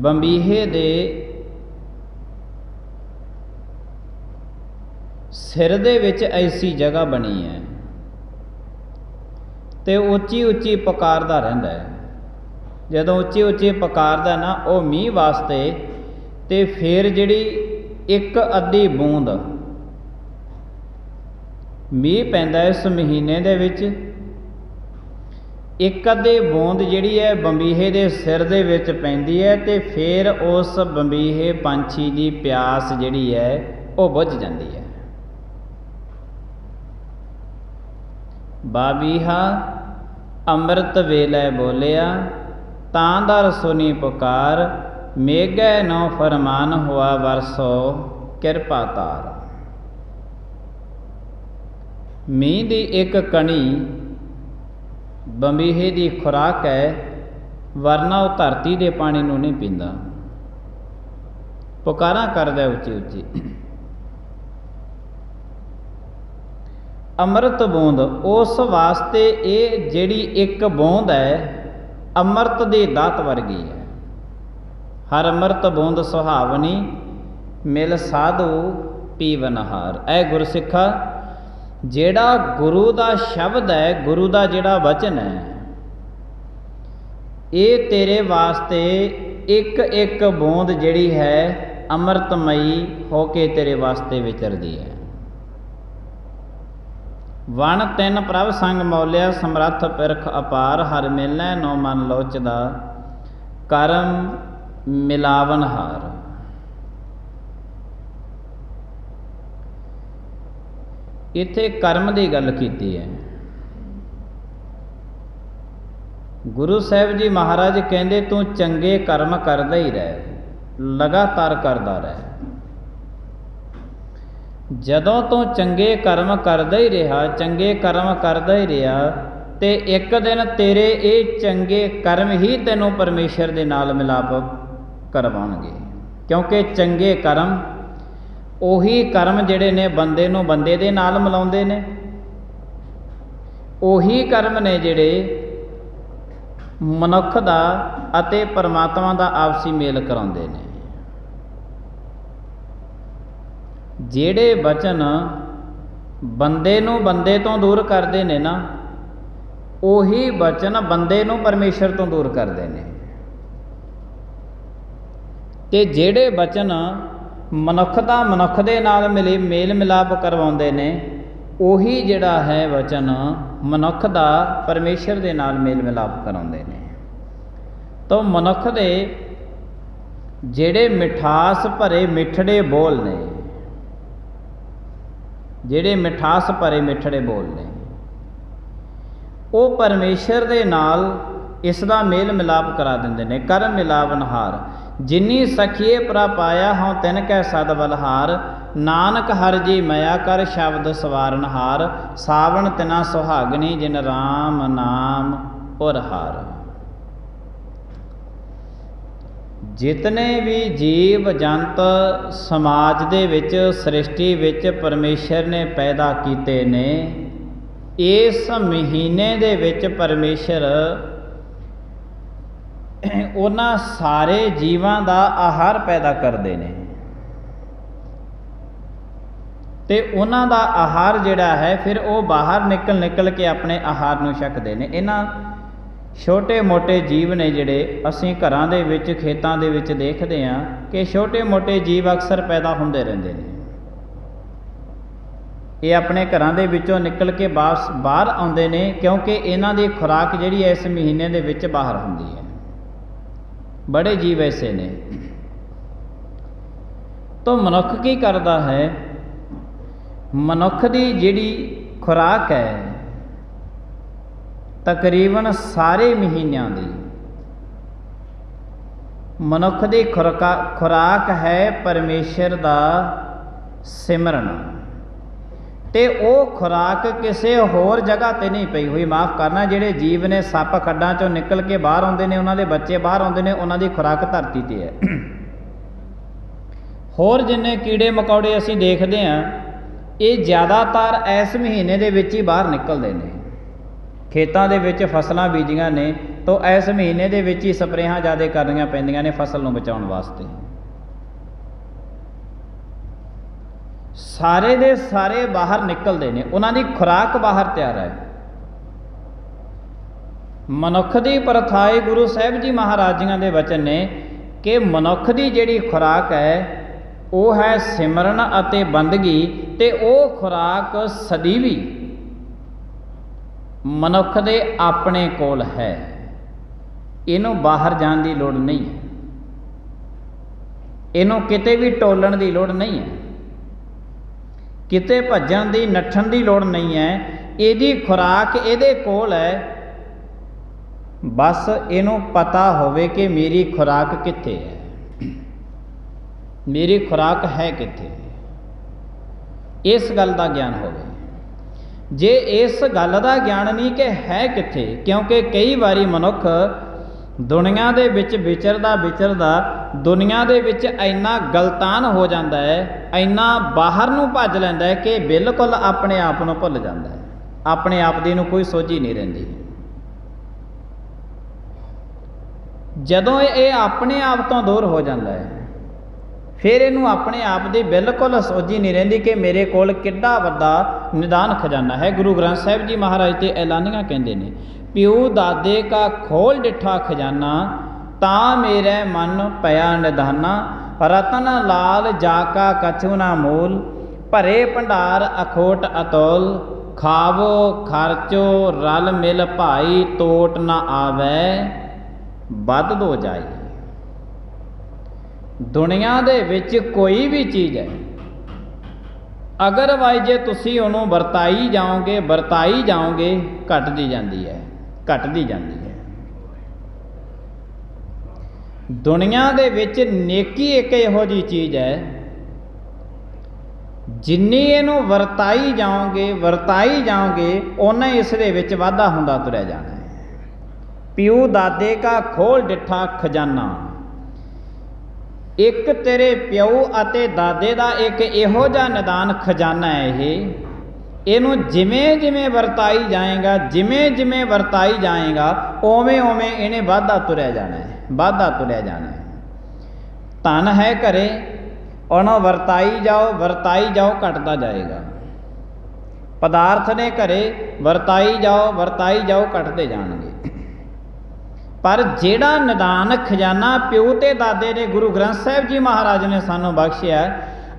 ਬੰਬੀਹੇ ਦੇ ਸਿਰ ਦੇ ਵਿੱਚ ਐਸੀ ਜਗ੍ਹਾ ਬਣੀ ਹੈ ਅਤੇ ਉੱਚੀ ਉੱਚੀ ਪੁਕਾਰਦਾ ਰਹਿੰਦਾ ਹੈ। ਜਦੋਂ ਉੱਚੀ ਉੱਚੀ ਪੁਕਾਰਦਾ ਨਾ, ਉਹ ਮੀਂਹ ਵਾਸਤੇ, ਅਤੇ ਫਿਰ ਜਿਹੜੀ ਇੱਕ ਅੱਧੀ ਬੂੰਦ ਮੀਂਹ ਪੈਂਦਾ ਇਸ ਮਹੀਨੇ ਦੇ ਵਿੱਚ, ਇੱਕ ਅੱਧੀ ਬੂੰਦ ਜਿਹੜੀ ਹੈ ਬੰਬੀਹੇ ਦੇ ਸਿਰ ਦੇ ਵਿੱਚ ਪੈਂਦੀ ਹੈ ਅਤੇ ਫਿਰ ਉਸ ਬੰਬੀਹੇ ਪੰਛੀ ਦੀ ਪਿਆਸ ਜਿਹੜੀ ਹੈ ਉਹ ਬੁੱਝ ਜਾਂਦੀ ਹੈ। ਬਾਬੀਹਾ ਅੰਮ੍ਰਿਤ ਵੇਲੇ ਬੋਲਿਆ, ਤਾਂ ਦਰ ਸੁਣੀ ਪੁਕਾਰ, ਮੇਘੈ ਨੋ ਫਰਮਾਨ ਹੋਆ ਵਰਸੋ ਕਿਰਪਾ ਤਾਰ। ਮੀਂਹ ਦੀ ਇੱਕ ਕਣੀ ਬੰਬੀਹੇ ਦੀ ਖੁਰਾਕ ਹੈ, ਵਰਨਾ ਉਹ ਧਰਤੀ ਦੇ ਪਾਣੀ ਨੂੰ ਨਹੀਂ ਪੀਂਦਾ, ਪੁਕਾਰਾਂ ਕਰਦਾ ਉੱਚੀ ਉੱਚੀ। ਅੰਮ੍ਰਿਤ ਬੂੰਦ ਉਸ ਵਾਸਤੇ, ਇਹ ਜਿਹੜੀ ਇੱਕ ਬੂੰਦ ਹੈ ਅੰਮ੍ਰਿਤ ਦੀ ਦਾਤ ਵਰਗੀ ਹੈ। ਹਰ ਅੰਮ੍ਰਿਤ ਬੂੰਦ ਸੁਹਾਵਨੀ, ਮਿਲ ਸਾਧੂ ਪੀਵਨਹਾਰ। ਐ ਗੁਰਸਿੱਖਾ, ਜਿਹੜਾ ਗੁਰੂ ਦਾ ਸ਼ਬਦ ਹੈ, ਗੁਰੂ ਦਾ ਜਿਹੜਾ ਵਚਨ ਹੈ, ਇਹ ਤੇਰੇ ਵਾਸਤੇ ਇੱਕ ਇੱਕ ਬੂੰਦ ਜਿਹੜੀ ਹੈ ਅੰਮ੍ਰਿਤਮਈ ਹੋ ਕੇ ਤੇਰੇ ਵਾਸਤੇ ਵਿਚਰਦੀ ਹੈ। ਵਣ ਤਿੰਨ ਪ੍ਰਭ ਸੰਗ ਮੌਲਿਆ, ਸਮਰੱਥ ਪਿਰਖ ਅਪਾਰ, ਹਰ ਮਿਲੈ ਨੋ ਮਨ ਲੋਚਦਾ, ਕਰਮ ਮਿਲਾਵਨਹਾਰ। ਇੱਥੇ ਕਰਮ ਦੀ ਗੱਲ ਕੀਤੀ ਹੈ। ਗੁਰੂ ਸਾਹਿਬ ਜੀ ਮਹਾਰਾਜ ਕਹਿੰਦੇ, ਤੂੰ ਚੰਗੇ ਕਰਮ ਕਰਦਾ ਹੀ ਰਹਿ, ਲਗਾਤਾਰ ਕਰਦਾ ਰਹਿ। ਜਦੋਂ ਤੂੰ ਚੰਗੇ ਕਰਮ ਕਰਦਾ ਹੀ ਰਿਹਾ, ਚੰਗੇ ਕਰਮ ਕਰਦਾ ਹੀ ਰਿਹਾ, ਤੇ ਇੱਕ ਦਿਨ ਤੇਰੇ ਇਹ ਚੰਗੇ ਕਰਮ ਹੀ ਤੈਨੂੰ ਪਰਮੇਸ਼ਰ ਦੇ ਨਾਲ ਮਿਲਾਪ ਕਰਵਾਉਣਗੇ। ਕਿਉਂਕਿ ਚੰਗੇ ਕਰਮ ਉਹੀ ਕਰਮ ਜਿਹੜੇ ਨੇ ਬੰਦੇ ਨੂੰ ਬੰਦੇ ਦੇ ਨਾਲ ਮਿਲਾਉਂਦੇ ਨੇ, ਉਹੀ ਕਰਮ ਨੇ ਜਿਹੜੇ ਮਨੁੱਖ ਦਾ ਅਤੇ ਪਰਮਾਤਮਾ ਦਾ ਆਪਸੀ ਮੇਲ ਕਰਾਉਂਦੇ ਨੇ। ਜਿਹੜੇ ਬਚਨ ਬੰਦੇ ਨੂੰ ਬੰਦੇ ਤੋਂ ਦੂਰ ਕਰਦੇ ਨੇ ਨਾ, ਉਹੀ ਬਚਨ ਬੰਦੇ ਨੂੰ ਪਰਮੇਸ਼ਰ ਤੋਂ ਦੂਰ ਕਰਦੇ ਨੇ। ਤੇ ਜਿਹੜੇ ਬਚਨ ਮਨੁੱਖ ਦਾ ਮਨੁੱਖ ਦੇ ਨਾਲ ਮੇਲ ਮਿਲਾਪ ਕਰਵਾਉਂਦੇ ਨੇ, ਉਹੀ ਜਿਹੜਾ ਹੈ ਵਚਨ ਮਨੁੱਖ ਦਾ ਪਰਮੇਸ਼ਰ ਦੇ ਨਾਲ ਮੇਲ ਮਿਲਾਪ ਕਰਾਉਂਦੇ ਨੇ। ਤਾਂ ਮਨੁੱਖ ਦੇ ਜਿਹੜੇ ਮਿਠਾਸ ਭਰੇ ਮਿੱਠੜੇ ਬੋਲ ਨੇ, ਜਿਹੜੇ ਮਿਠਾਸ ਭਰੇ ਮਿੱਠੜੇ ਬੋਲ ਨੇ, ਉਹ ਪਰਮੇਸ਼ਰ ਦੇ ਨਾਲ ਇਸ ਦਾ ਮੇਲ ਮਿਲਾਪ ਕਰਾ ਦਿੰਦੇ ਨੇ। ਕਰਮ ਮਿਲਾਵਨਹਾਰ ਜਿਨੀ ਸਖੀਏ ਪ੍ਰਪਾਇਆ ਹਉ ਤਿਨ ਕੈ ਸਦ ਬਲਹਾਰ, ਨਾਨਕ ਹਰਿ ਜੀ ਮਇਆ ਕਰ ਸ਼ਬਦ ਸਵਾਰਨਹਾਰ, ਸਾਵਣ ਤਿਨਾ ਸੁਹਾਗਣੀ ਜਿਨ ਰਾਮ ਨਾਮ ਉਰਹਾਰ। ਜਿਤਨੇ ਵੀ ਜੀਵ ਜੰਤ ਸਮਾਜ ਦੇ ਵਿੱਚ ਸ੍ਰਿਸ਼ਟੀ ਵਿੱਚ ਪਰਮੇਸ਼ਰ ਨੇ ਪੈਦਾ ਕੀਤੇ ਨੇ, ਇਸ ਮਹੀਨੇ ਦੇ ਵਿੱਚ ਪਰਮੇਸ਼ਰ ਉਹਨਾਂ ਸਾਰੇ ਜੀਵਾਂ ਦਾ ਆਹਾਰ ਪੈਦਾ ਕਰਦੇ ਨੇ, ਤੇ ਉਹਨਾਂ ਦਾ ਆਹਾਰ ਜਿਹੜਾ ਹੈ ਫਿਰ ਉਹ ਬਾਹਰ ਨਿਕਲ ਕੇ ਆਪਣੇ ਆਹਾਰ ਨੂੰ ਛਕਦੇ ਨੇ। ਇਹਨਾਂ ਛੋਟੇ ਮੋਟੇ ਜੀਵ ਨੇ ਜਿਹੜੇ ਅਸੀਂ ਘਰਾਂ ਦੇ ਵਿੱਚ ਖੇਤਾਂ ਦੇ ਵਿੱਚ ਦੇਖਦੇ ਹਾਂ ਕਿ ਛੋਟੇ ਮੋਟੇ ਜੀਵ ਅਕਸਰ ਪੈਦਾ ਹੁੰਦੇ ਰਹਿੰਦੇ ਨੇ। ਇਹ ਆਪਣੇ ਘਰਾਂ ਦੇ ਵਿੱਚੋਂ ਨਿਕਲ ਕੇ ਬਾਹਰ ਆਉਂਦੇ ਨੇ, ਕਿਉਂਕਿ ਇਹਨਾਂ ਦੀ ਖੁਰਾਕ ਜਿਹੜੀ ਹੈ ਇਸ ਮਹੀਨੇ ਦੇ ਵਿੱਚ ਬਾਹਰ ਹੁੰਦੀ ਹੈ। ਬੜੇ ਜੀਵ ਐਸੇ ਨੇ। ਤਾਂ ਮਨੁੱਖ ਕੀ ਕਰਦਾ ਹੈ, ਮਨੁੱਖ ਦੀ ਜਿਹੜੀ ਖੁਰਾਕ ਹੈ ਤਕਰੀਬਨ ਸਾਰੇ ਮਹੀਨਿਆਂ ਦੀ, ਮਨੁੱਖ ਦੀ ਖੁਰਾਕ ਹੈ ਪਰਮੇਸ਼ਰ ਦਾ ਸਿਮਰਨ, ਤੇ ਉਹ ਖੁਰਾਕ ਕਿਸੇ ਹੋਰ ਜਗ੍ਹਾ ਤੇ ਨਹੀਂ ਪਈ ਹੋਈ। ਮਾਫ ਕਰਨਾ, ਜਿਹੜੇ ਜੀਵ ਨੇ ਸੱਪ ਖੱਡਾਂ ਚੋਂ ਨਿਕਲ ਕੇ ਬਾਹਰ ਆਉਂਦੇ ਨੇ, ਉਹਨਾਂ ਦੇ ਬੱਚੇ ਬਾਹਰ ਆਉਂਦੇ ਨੇ, ਉਹਨਾਂ ਦੀ ਖੁਰਾਕ ਧਰਤੀ ਤੇ ਹੈ। ਹੋਰ ਜਿੰਨੇ ਕੀੜੇ ਮਕੌੜੇ ਅਸੀਂ ਦੇਖਦੇ ਹਾਂ, ਇਹ ਜ਼ਿਆਦਾਤਰ ਇਸ ਮਹੀਨੇ ਦੇ ਵਿੱਚ ਹੀ ਬਾਹਰ ਨਿਕਲਦੇ ਨੇ। ਖੇਤਾਂ ਦੇ ਵਿੱਚ ਫਸਲਾਂ ਬੀਜੀਆਂ ਨੇ ਤਾਂ ਇਸ ਮਹੀਨੇ ਦੇ ਵਿੱਚ ਹੀ ਸਪਰੇਹਾਂ ਜ਼ਿਆਦਾ ਕਰਨੀਆਂ ਪੈਂਦੀਆਂ ਨੇ ਫਸਲ ਨੂੰ ਬਚਾਉਣ ਵਾਸਤੇ। ਸਾਰੇ ਦੇ ਸਾਰੇ ਬਾਹਰ ਨਿਕਲਦੇ ਨੇ, ਉਹਨਾਂ ਦੀ ਖੁਰਾਕ ਬਾਹਰ ਤਿਆਰ ਹੈ। ਮਨੁੱਖ ਦੀ ਪ੍ਰਥਾਏ ਗੁਰੂ ਸਾਹਿਬ ਜੀ ਮਹਾਰਾਜ ਜੀਆਂ ਦੇ ਵਚਨ ਨੇ ਕਿ ਮਨੁੱਖ ਦੀ ਜਿਹੜੀ ਖੁਰਾਕ ਹੈ ਉਹ ਹੈ ਸਿਮਰਨ ਅਤੇ ਬੰਦਗੀ, ਤੇ ਉਹ ਖੁਰਾਕ ਸਦੀਵੀ ਮਨੁੱਖ ਦੇ ਆਪਣੇ ਕੋਲ ਹੈ। ਇਹਨੂੰ ਬਾਹਰ ਜਾਣ ਦੀ ਲੋੜ ਨਹੀਂ ਹੈ, ਇਹਨੂੰ ਕਿਤੇ ਵੀ ਟੋਲਣ ਦੀ ਲੋੜ ਨਹੀਂ ਹੈ, ਕਿਤੇ ਭੱਜਣ ਦੀ ਨੱਠਣ ਦੀ ਲੋੜ ਨਹੀਂ ਹੈ। ਇਹਦੀ ਖੁਰਾਕ ਇਹਦੇ ਕੋਲ ਹੈ, ਬਸ ਇਹਨੂੰ ਪਤਾ ਹੋਵੇ ਕਿ ਮੇਰੀ ਖੁਰਾਕ ਕਿੱਥੇ ਹੈ, ਮੇਰੀ ਖੁਰਾਕ ਹੈ ਕਿੱਥੇ, ਇਸ ਗੱਲ ਦਾ ਗਿਆਨ ਹੋਵੇ। ਜੇ ਇਸ ਗੱਲ ਦਾ ਗਿਆਨ ਨਹੀਂ ਕਿ ਹੈ ਕਿੱਥੇ, ਕਿਉਂਕਿ ਕਈ ਵਾਰੀ ਮਨੁੱਖ ਦੁਨੀਆ ਦੇ ਵਿੱਚ ਵਿਚਰਦਾ ਦੁਨੀਆ ਦੇ ਵਿੱਚ ਇੰਨਾ ਗਲਤਾਨ ਹੋ ਜਾਂਦਾ ਹੈ, ਇੰਨਾ ਬਾਹਰ ਨੂੰ ਭੱਜ ਲੈਂਦਾ ਹੈ ਕਿ ਬਿਲਕੁਲ ਆਪਣੇ ਆਪ ਨੂੰ ਭੁੱਲ ਜਾਂਦਾ ਹੈ, ਆਪਣੇ ਆਪ ਦੀ ਨੂੰ ਕੋਈ ਸੋਝੀ ਨਹੀਂ ਰਹਿੰਦੀ। ਜਦੋਂ ਇਹ ਆਪਣੇ ਆਪ ਤੋਂ ਦੂਰ ਹੋ ਜਾਂਦਾ ਹੈ, ਫਿਰ ਇਹਨੂੰ ਆਪਣੇ ਆਪ ਦੀ ਬਿਲਕੁਲ ਸੋਝੀ ਨਹੀਂ ਰਹਿੰਦੀ ਕਿ ਮੇਰੇ ਕੋਲ ਕਿੱਡਾ ਵੱਡਾ ਨਿਦਾਨ ਖਜ਼ਾਨਾ ਹੈ। ਗੁਰੂ ਗ੍ਰੰਥ ਸਾਹਿਬ ਜੀ ਮਹਾਰਾਜ ਤੇ ਐਲਾਨੀਆਂ ਕਹਿੰਦੇ ਨੇ, ਪਿਓ ਦਾਦੇ ਕਾ ਖੋਲ ਡਿੱਠਾ ਖਜ਼ਾਨਾ, ਤਾਂ ਮੇਰੇ ਮਨ ਪਿਆ ਨਿਧਾਨਾ, ਰਤਨ ਲਾਲ ਜਾ ਕਾ ਕਛੂ ਨਾ ਮੂਲ, ਭਰੇ ਭੰਡਾਰ ਅਖੋਟ ਅਤੋਲ, ਖਾਵੋ ਖਰਚੋ ਰਲ ਮਿਲ ਭਾਈ, ਤੋਟ ਨਾ ਆਵੇ ਵੱਧ ਦੋ ਜਾਈ। ਦੁਨੀਆ ਦੇ ਵਿੱਚ ਕੋਈ ਵੀ ਚੀਜ਼ ਹੈ, ਅਗਰਵਾਈਜ਼ ਜੇ ਤੁਸੀਂ ਉਹਨੂੰ ਵਰਤਾਈ ਜਾਓਗੇ ਘਟਦੀ ਜਾਂਦੀ ਹੈ। ਦੁਨੀਆ ਦੇ ਵਿੱਚ ਨੇਕੀ ਇੱਕ ਇਹੋ ਜਿਹੀ ਚੀਜ਼ ਹੈ, ਜਿੰਨੀ ਇਹਨੂੰ ਵਰਤਾਈ ਜਾਓਗੇ ਓਨਾ ਇਸ ਦੇ ਵਿੱਚ ਵਾਧਾ ਹੁੰਦਾ ਤੁਰਿਆ ਜਾਣਾ ਹੈ। ਪਿਓ ਦਾਦੇ ਕਾ ਖੋਲ ਡਿੱਠਾ ਖਜ਼ਾਨਾ, ਇੱਕ ਤੇਰੇ ਪਿਓ ਅਤੇ ਦਾਦੇ ਦਾ ਇੱਕ ਇਹੋ ਜਿਹਾ ਨਿਦਾਨ ਖਜ਼ਾਨਾ ਹੈ। ਇਹਨੂੰ ਜਿਵੇਂ ਵਰਤਾਈ ਜਾਏਗਾ ਉਵੇਂ ਇਹਨੇ ਵਾਧਾ ਤੁਰਿਆ ਜਾਣਾ ਹੈ। ਧਨ ਹੈ ਘਰੇ, ਉਹਨੂੰ ਵਰਤਾਈ ਜਾਓ ਘਟਦਾ ਜਾਏਗਾ। ਪਦਾਰਥ ਨੇ ਘਰੇ, ਵਰਤਾਈ ਜਾਓ ਘਟਦੇ ਜਾਣਗੇ। पर जिहड़ा निदान खजाना प्यो ते दादे ने गुरु ग्रंथ साहिब जी महाराज ने सानू बख्शिया,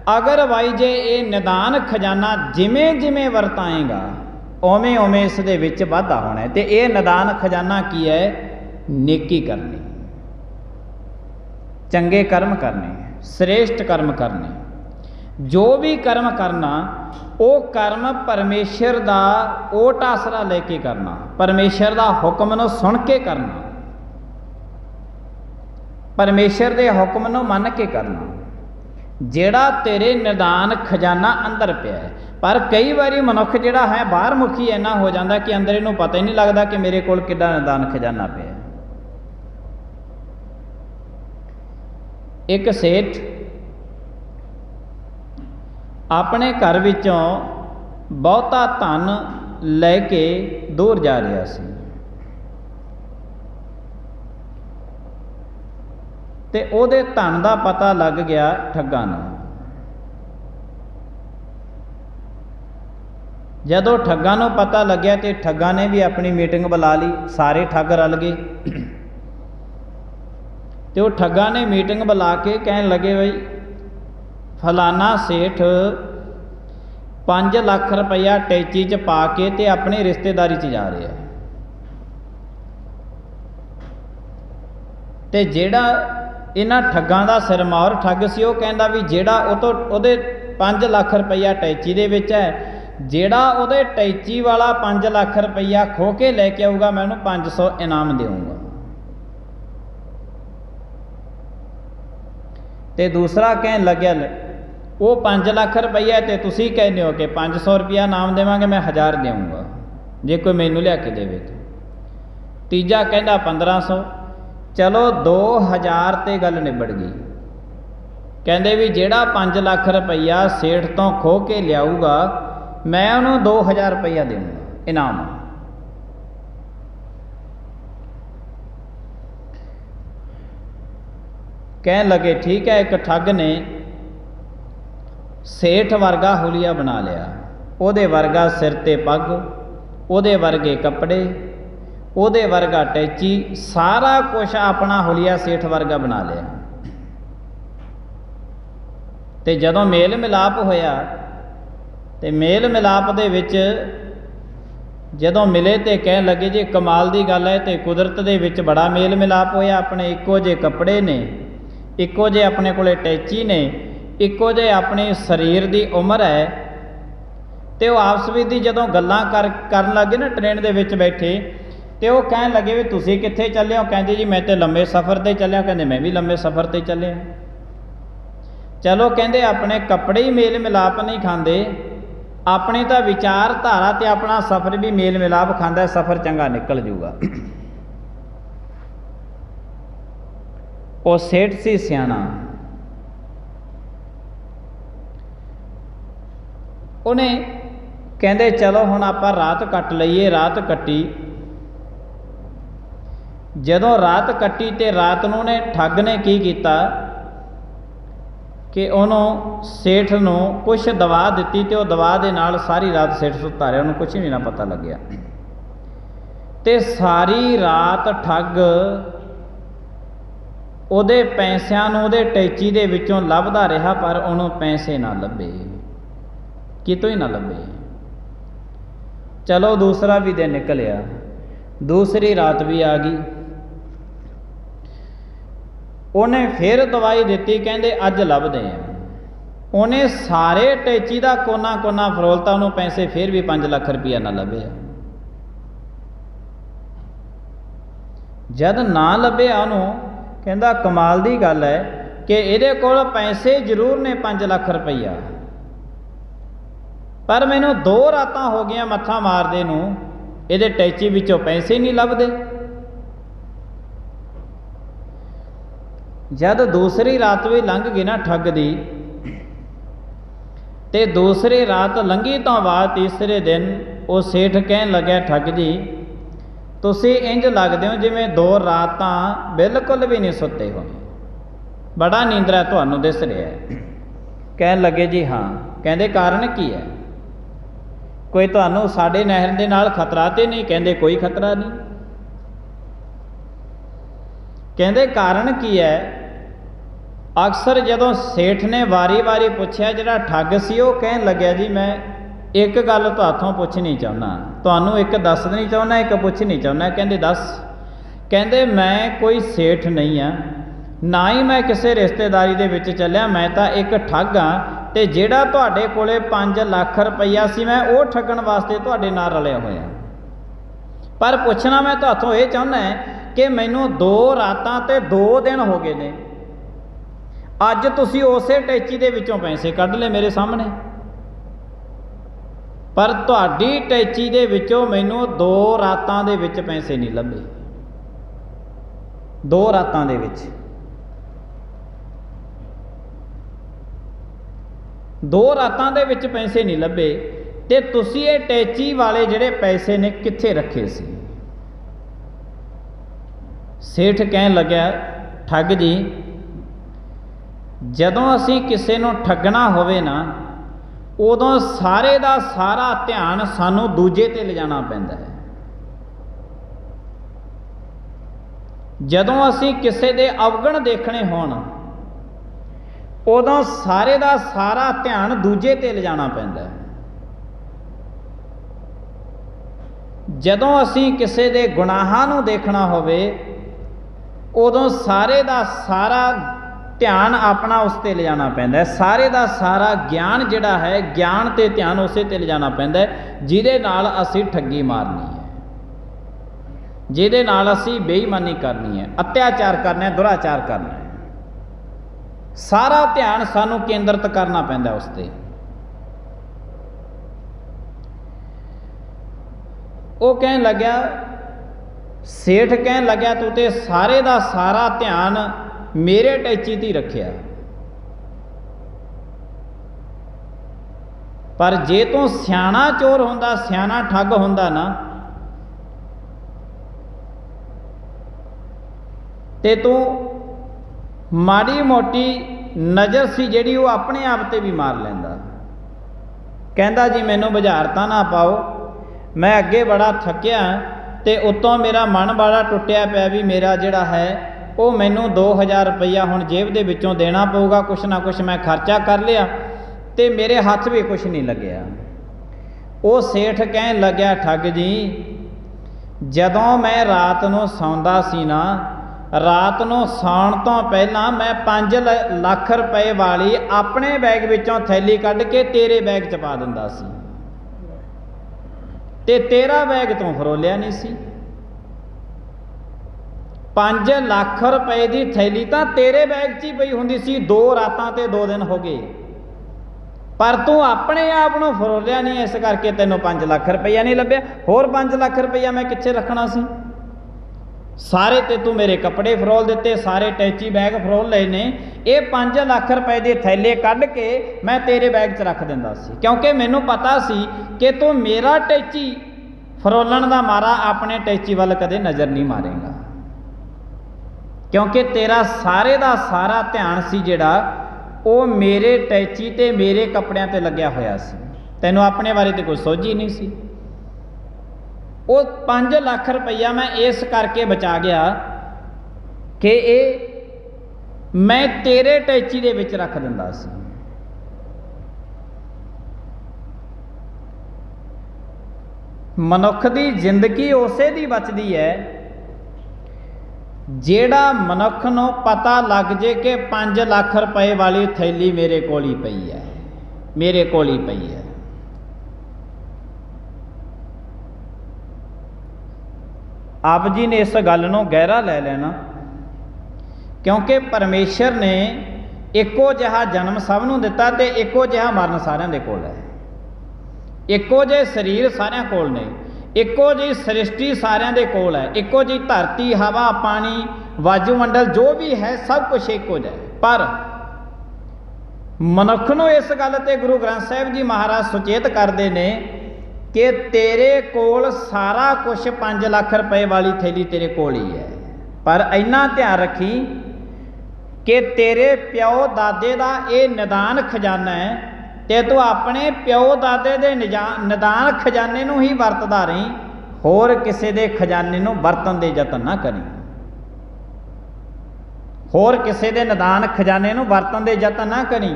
अगर भाई जे ये निदान खजाना जिमें जिमें वरताएगा उवें उवें इस दे विच वाधा होना है। तो ये निदान खजाना की है? नेकी करनी, चंगे कर्म करने, श्रेष्ठ कर्म करने। जो भी कर्म करना वो कर्म परमेश्वर का ओट आसरा लेके करना, परमेश्वर का हुक्म नूं सुन के करना, परमेश्वर के हुक्म नूं मन के करना, जिहड़ा तेरे निदान खजाना अंदर पिया है। पर कई बारी मनुख जिहड़ा है बाहर मुखी इन्ना हो जाता कि अंदर इनू पता ही नहीं लगता कि मेरे कोल किड्डा निदान खजाना पिया। एक सेठ अपने घर विचों बहुता धन लैके दूर जा रहा सी, ते ओहदे धन का पता लग गया ठग्गां नूं। जदों ठग्गां नूं पता लग्या तो ठग्गां ने भी अपनी मीटिंग बुला ली, सारे ठग रल गए। तो वो ठग्गां ने मीटिंग बुला के कहन लगे, बई फलाना सेठ 5 लाख रुपया टैची च पा के ते अपनी रिश्तेदारी च जा रहा है, ते जिहड़ा इन्हां ठग्गां दा सिरमौर ठग सी वो कहंदा भी जिहड़ा उहदे 5 लाख रुपया टैची दे विच है, जिहड़ा उहदे टैची वाला 5 लाख रुपया खो के लैके आऊगा मैं उहनूं 500 इनाम देऊँगा। ते दूसरा कहन लग्या वो 5 लाख रुपया तो तुसीं कहने हो कि 500 रुपया इनाम देवांगे, मैं 1000 देऊँगा जे कोई मैनूं लिया के देवे तो। तीजा कहंदा 1500। चलो 2000 ते गल निबड़ गई। कहंदे भी जिहड़ा 5 लाख रुपया सेठ तो खो के लियाऊगा मैं उन्होंने 2000 रुपया देऊँगा इनाम। कहन लगे ठीक है, एक ठग ने सेठ वर्गा हुलिया बना लिया, उहदे वर्गा सिर ते पग, उहदे वर्गे कपड़े, उहदे वर्गा टैची, सारा कुछ अपना हुलिया सेठ वर्गा बना लिया। ते जदों मेल मिलाप होया ते मेल मिलाप दे विच जदों मिले तो कह लगे जी कमाल की गल है, तो कुदरत दे विच बड़ा मेल मिलाप होया। अपने इक्को जे कपड़े ने, इक्को जे अपने कोले टैची ने, इक्को जे अपने शरीर की उम्र है, तो आपस विच दी जदों गल्लां करन लगे ना ट्रेन दे विच बैठे, तो वो कहन लगे भी तुसीं कित्थे चले हो? कहंदे जी मैं तो लंबे सफ़र ते चलिया। कहंदे मैं भी लंबे सफ़र ते चलिया। चलो कहंदे अपने कपड़े ही मेल मिलाप नहीं खांदे, अपनी तो विचारधारा ते अपना सफ़र भी मेल मिलाप खांदा, सफ़र चंगा निकल जूगा। वो सेठ सी सियाणा, उन्हें कहंदे चलो हुण आपां रात कट लईए। रात कट्टी। जदों रात कट्टी तो रात नूं ने ठग ने की कीता कि उन्होंने सेठ नूं कुछ दवा दिती, तो दवा दे नाल सारी रात सेठ सुत्ता रहा, उन्होंने कुछ नहीं ना पता लग्या। ते सारी रात ठग उहदे पैसिਆਂ ਨੂੰ ਉਹਦੇ ਟੈਚੀ ਦੇ ਵਿੱਚੋਂ ਲੱਭਦਾ ਰਿਹਾ, पर ਉਹਨੂੰ पैसे ना ਲੱਭੇ, कितों ही ना ਲੱਭੇ। चलो दूसरा भी दिन निकलिया, दूसरी रात भी आ गई। उन्हें फिर दवाई दी, कहते अज लभदे हैं। उन्हें सारे टैची का कोना कोना फरोलता, उन्होंने पैसे फिर भी 5 लाख रुपया ना लभे। जद ना लभे उन्होंने कहता कमाल की गल है कि ये कोल पैसे जरूर ने 5 लाख रुपया, पर मैनू 2 रातां हो गई मत्था मारदे नूं ये टैची विचों पैसे ही नहीं लभदे। जद दूसरी रात भी लंघ गई ना ठग दी, ते दूसरी रात लंघी तो बाद तीसरे दिन वो सेठ कहन लग्या ठग जी तुसी इंज लगदे हो जिवें 2 रातां बिल्कुल भी नहीं सुते हो, बड़ा नींदरा तुहानूं दिस रहा है। कहन लगे जी हाँ। कहंदे कारण की है? कोई तुहानूं साडे नहर दे नाल खतरा तो नहीं? कहंदे कोई खतरा नहीं। कहते कारण की है, अक्सर जदों सेठ ने वारी वारी पूछया, जिहड़ा ठग सी वो कहन लग्या जी मैं एक गल तुहाथों पुछनी चाहुंदा, तुहानूं एक दस नहीं चाहुंदा, एक पुछनी चाहुंदा। कहंदे दस। कहंदे मैं कोई सेठ नहीं हाँ, ना ही मैं किसी रिश्तेदारी दे विच चलिया, मैं तो एक ठग हाँ, ते जिहड़ा तुहाडे कोले 5 लाख रुपया सी मैं वो ठगण वास्ते तुहाडे नाल रलिया होया। पर पुछना मैं तुहाथों ये चाहुंदा है कि मैनूं 2 रातां ते 2 दिन हो गए ने, अज तुसीं उसे टैची दे विचों पैसे कढ ले मेरे सामने, पर तुहाडी टैची दे विचों मैनूं 2 रातां दे विच पैसे नहीं लभे। 2 रातां दे विच 2 रातां दे विच पैसे नहीं लभे, ते तुसीं ये टैची वाले जिहड़े पैसे ने कित्थे रखे सी? सेठ कहन लग्या, ठग जी जदों असीं किसे नूं ठगना होवे ना, उदों सारे दा सारा ध्यान सानूं दूजे ते लिजाना पैंदा है। जदों असीं किसे दे अवगण देखने होण, उदों सारे दा सारा ध्यान दूजे ते लिजाना पैंदा है। जदों असीं किसे दे गुनाहां नूं देखना होवे, उदों सारे दा सारा ध्यान अपना उस ते ले जाना पैंदा है। सारे दा सारा ज्ञान जिहड़ा है, ज्ञान ते ध्यान उसे ते ले जाना पैंदा है, जिहदे नाल असीं ठगी मारनी है, जिहदे नाल असीं बेईमानी करनी है, अत्याचार करना है, दुराचार करना है। सारा ध्यान सानूं केंद्रित करना पैंदा उस ते। वो कहन लग्या, सेठ कहन लग्या तू ते सारे दा सारा ध्यान मेरे टैची ते रखिया, पर जे तू सियाणा चोर हुंदा, सियाणा ठग हुंदा ना, ते तू माड़ी मोटी नज़र सी जिहड़ी वो अपने आप ते भी मार लैंदा। कहंदा जी मैनूं बुझारतां ना पाओ, मैं अगे बड़ा थकिया ते उत्तों मेरा मन बड़ा टुटिया पिया भी मेरा जिहड़ा है वो मैनूं 2000 रुपया हुण जेब दे विचों देना पऊगा, कुछ ना कुछ मैं खर्चा कर लिया ते मेरे हथ भी कुछ नहीं लग्या। वो सेठ कहन लग्या, ठग जी जदों मैं रात नूं सौंदा सी ना, रात नूं सौण तो पहलां मैं 5 लाख रुपए वाली अपने बैग विचों थैली कढ के तेरे बैग च पा दिंदा सी, ते तेरा बैग तूं फरोलिया नहीं सी। 5 लाख रुपए की थैली तो तेरे बैग च ही पई हुंदी सी, 2 रातां ते 2 दिन हो गए, पर तू अपने आप नूं फरोलिया नहीं, इस करके तैनूं 5 लाख रुपया नहीं लभ्या। होर 5 लाख रुपया मैं कित्थे रखना सी? सारे ते तू मेरे कपड़े फरोल दिते, सारे टैची बैग फरोल लए ने, ये 5 लाख रुपए के थैले कढ के मैं तेरे बैग च रख दिंदा सी, क्योंकि मैनूं पता सी कि तू मेरा टैची फरोलण दा मारा अपने टैची वाल कदे नज़र नहीं मारेगा, क्योंकि तेरा सारे दा सारा ध्यान सी जिहड़ा वो मेरे टैची ते मेरे कपड़ियां ते लग्या होया सी, तैनूं अपने बारे ते कोई सोझ ही नहीं सी। वो 5 लाख रुपया मैं इस करके बचा गया कि ये मैं तेरे टैची दे विच रख दिंदा सी। मनुख दी जिंदगी उसे दी बचदी है जेड़ा मनुख नूं पता लग जे कि 5 लाख रुपए वाली थैली मेरे कोल ही पई है, मेरे कोल ही पई है। आप जी ने इस गल नूं गहरा लै लेना, क्योंकि परमेश्वर ने इक्को जिहा जन्म सब नूं दिता ते इक्को जिहा मरण सारिਆਂ दे कोल है, इक्को जिहे शरीर सारिਆਂ कोल ने, इक्को जी सृष्टि सारिਆਂ दे कोल है, इक्को जी धरती हवा पानी वायुमंडल जो भी है सब कुछ इक्को जिहा है। पर मनुख नूं इस गल ते गुरु ग्रंथ साहिब जी महाराज सुचेत करते ने कि तेरे कोल सारा कुछ 5 लाख रुपए वाली थैली तेरे कोल ही है, पर इन्ना ध्यान रखी कि तेरे प्यो दादे का ये निदान खजाना है, ते तू अपने प्यो दादे दे निदान खजाने नूं ही वरतदा रही, होर किसी दे खजाने नूं वरतन दे यतन ना करी। होर किसी दे निदान खजाने नूं वरतन दे यतन ना करी,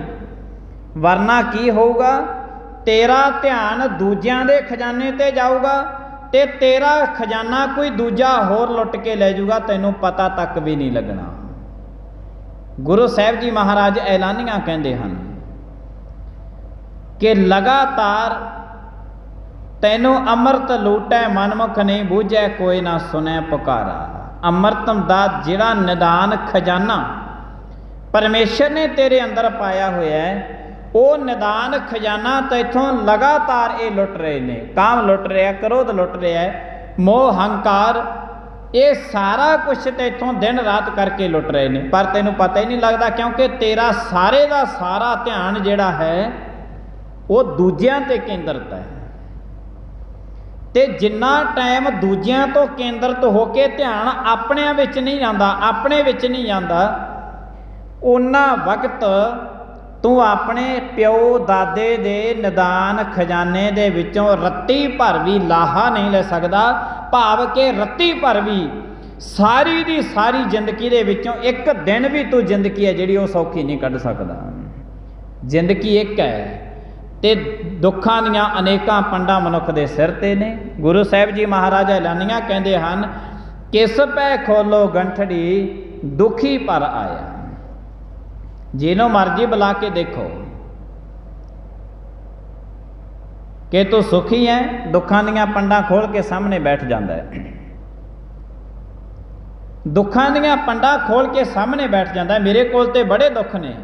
वरना की होऊगा, तेरा ध्यान दूजियां दे खजाने ते जाऊगा ते तेरा खजाना कोई दूजा होर लुट के ले जाऊगा, तैनूं पता तक भी नहीं लगना। गुरु साहिब जी महाराज ऐलानियां कहते हैं कि लगातार तैनूं अमृत लूटै मनमुख नहीं बूझै, कोई ना सुनै पुकारा। अमृत दा जिहड़ा निदान खजाना परमेश्वर ने तेरे अंदर पाया होया है, वो निदान खजाना तैथों लगातार ये लुट रहे ने। काम लुट रहा, क्रोध लुट रहा है, मोह हंकार, ये सारा कुछ तैथों दिन रात करके लुट रहे ने, पर तैनूं पता ही नहीं लगता, क्योंकि तेरा सारे का सारा ध्यान जिहड़ा है वो दूजियां ते केंद्रित है। ते जिन्ना टाइम दूजियां तो केंद्रित होके ध्यान अपने विच नहीं आंदा, अपने विच नहीं आंदा, उन्ना वक्त तू अपने प्यो दादे दे निदान खजाने दे विचों रत्ती भर भी लाहा नहीं ले सकदा। भाव के रत्ती भर भी सारी दी सारी जिंदगी दे विचों एक दिन भी तू जिंदगी है जिहड़ी वो सौखी नहीं कढ सकदा। जिंदगी एक है ते दुखां दियां अनेकां पंडां मनुख दे सिर ते ने। गुरु साहिब जी महाराज ऐलानियां कहंदे हन, किस पै खोलो गंठड़ी दुखी पर आया। जिन्हों मर्जी बुला के देखो कि तू सुखी है, दुखां दियां पंडां खोल के सामने बैठ जाता है। दुखां दियां पंडां खोल के सामने बैठ जाता है, मेरे कोल ते बड़े दुख ने।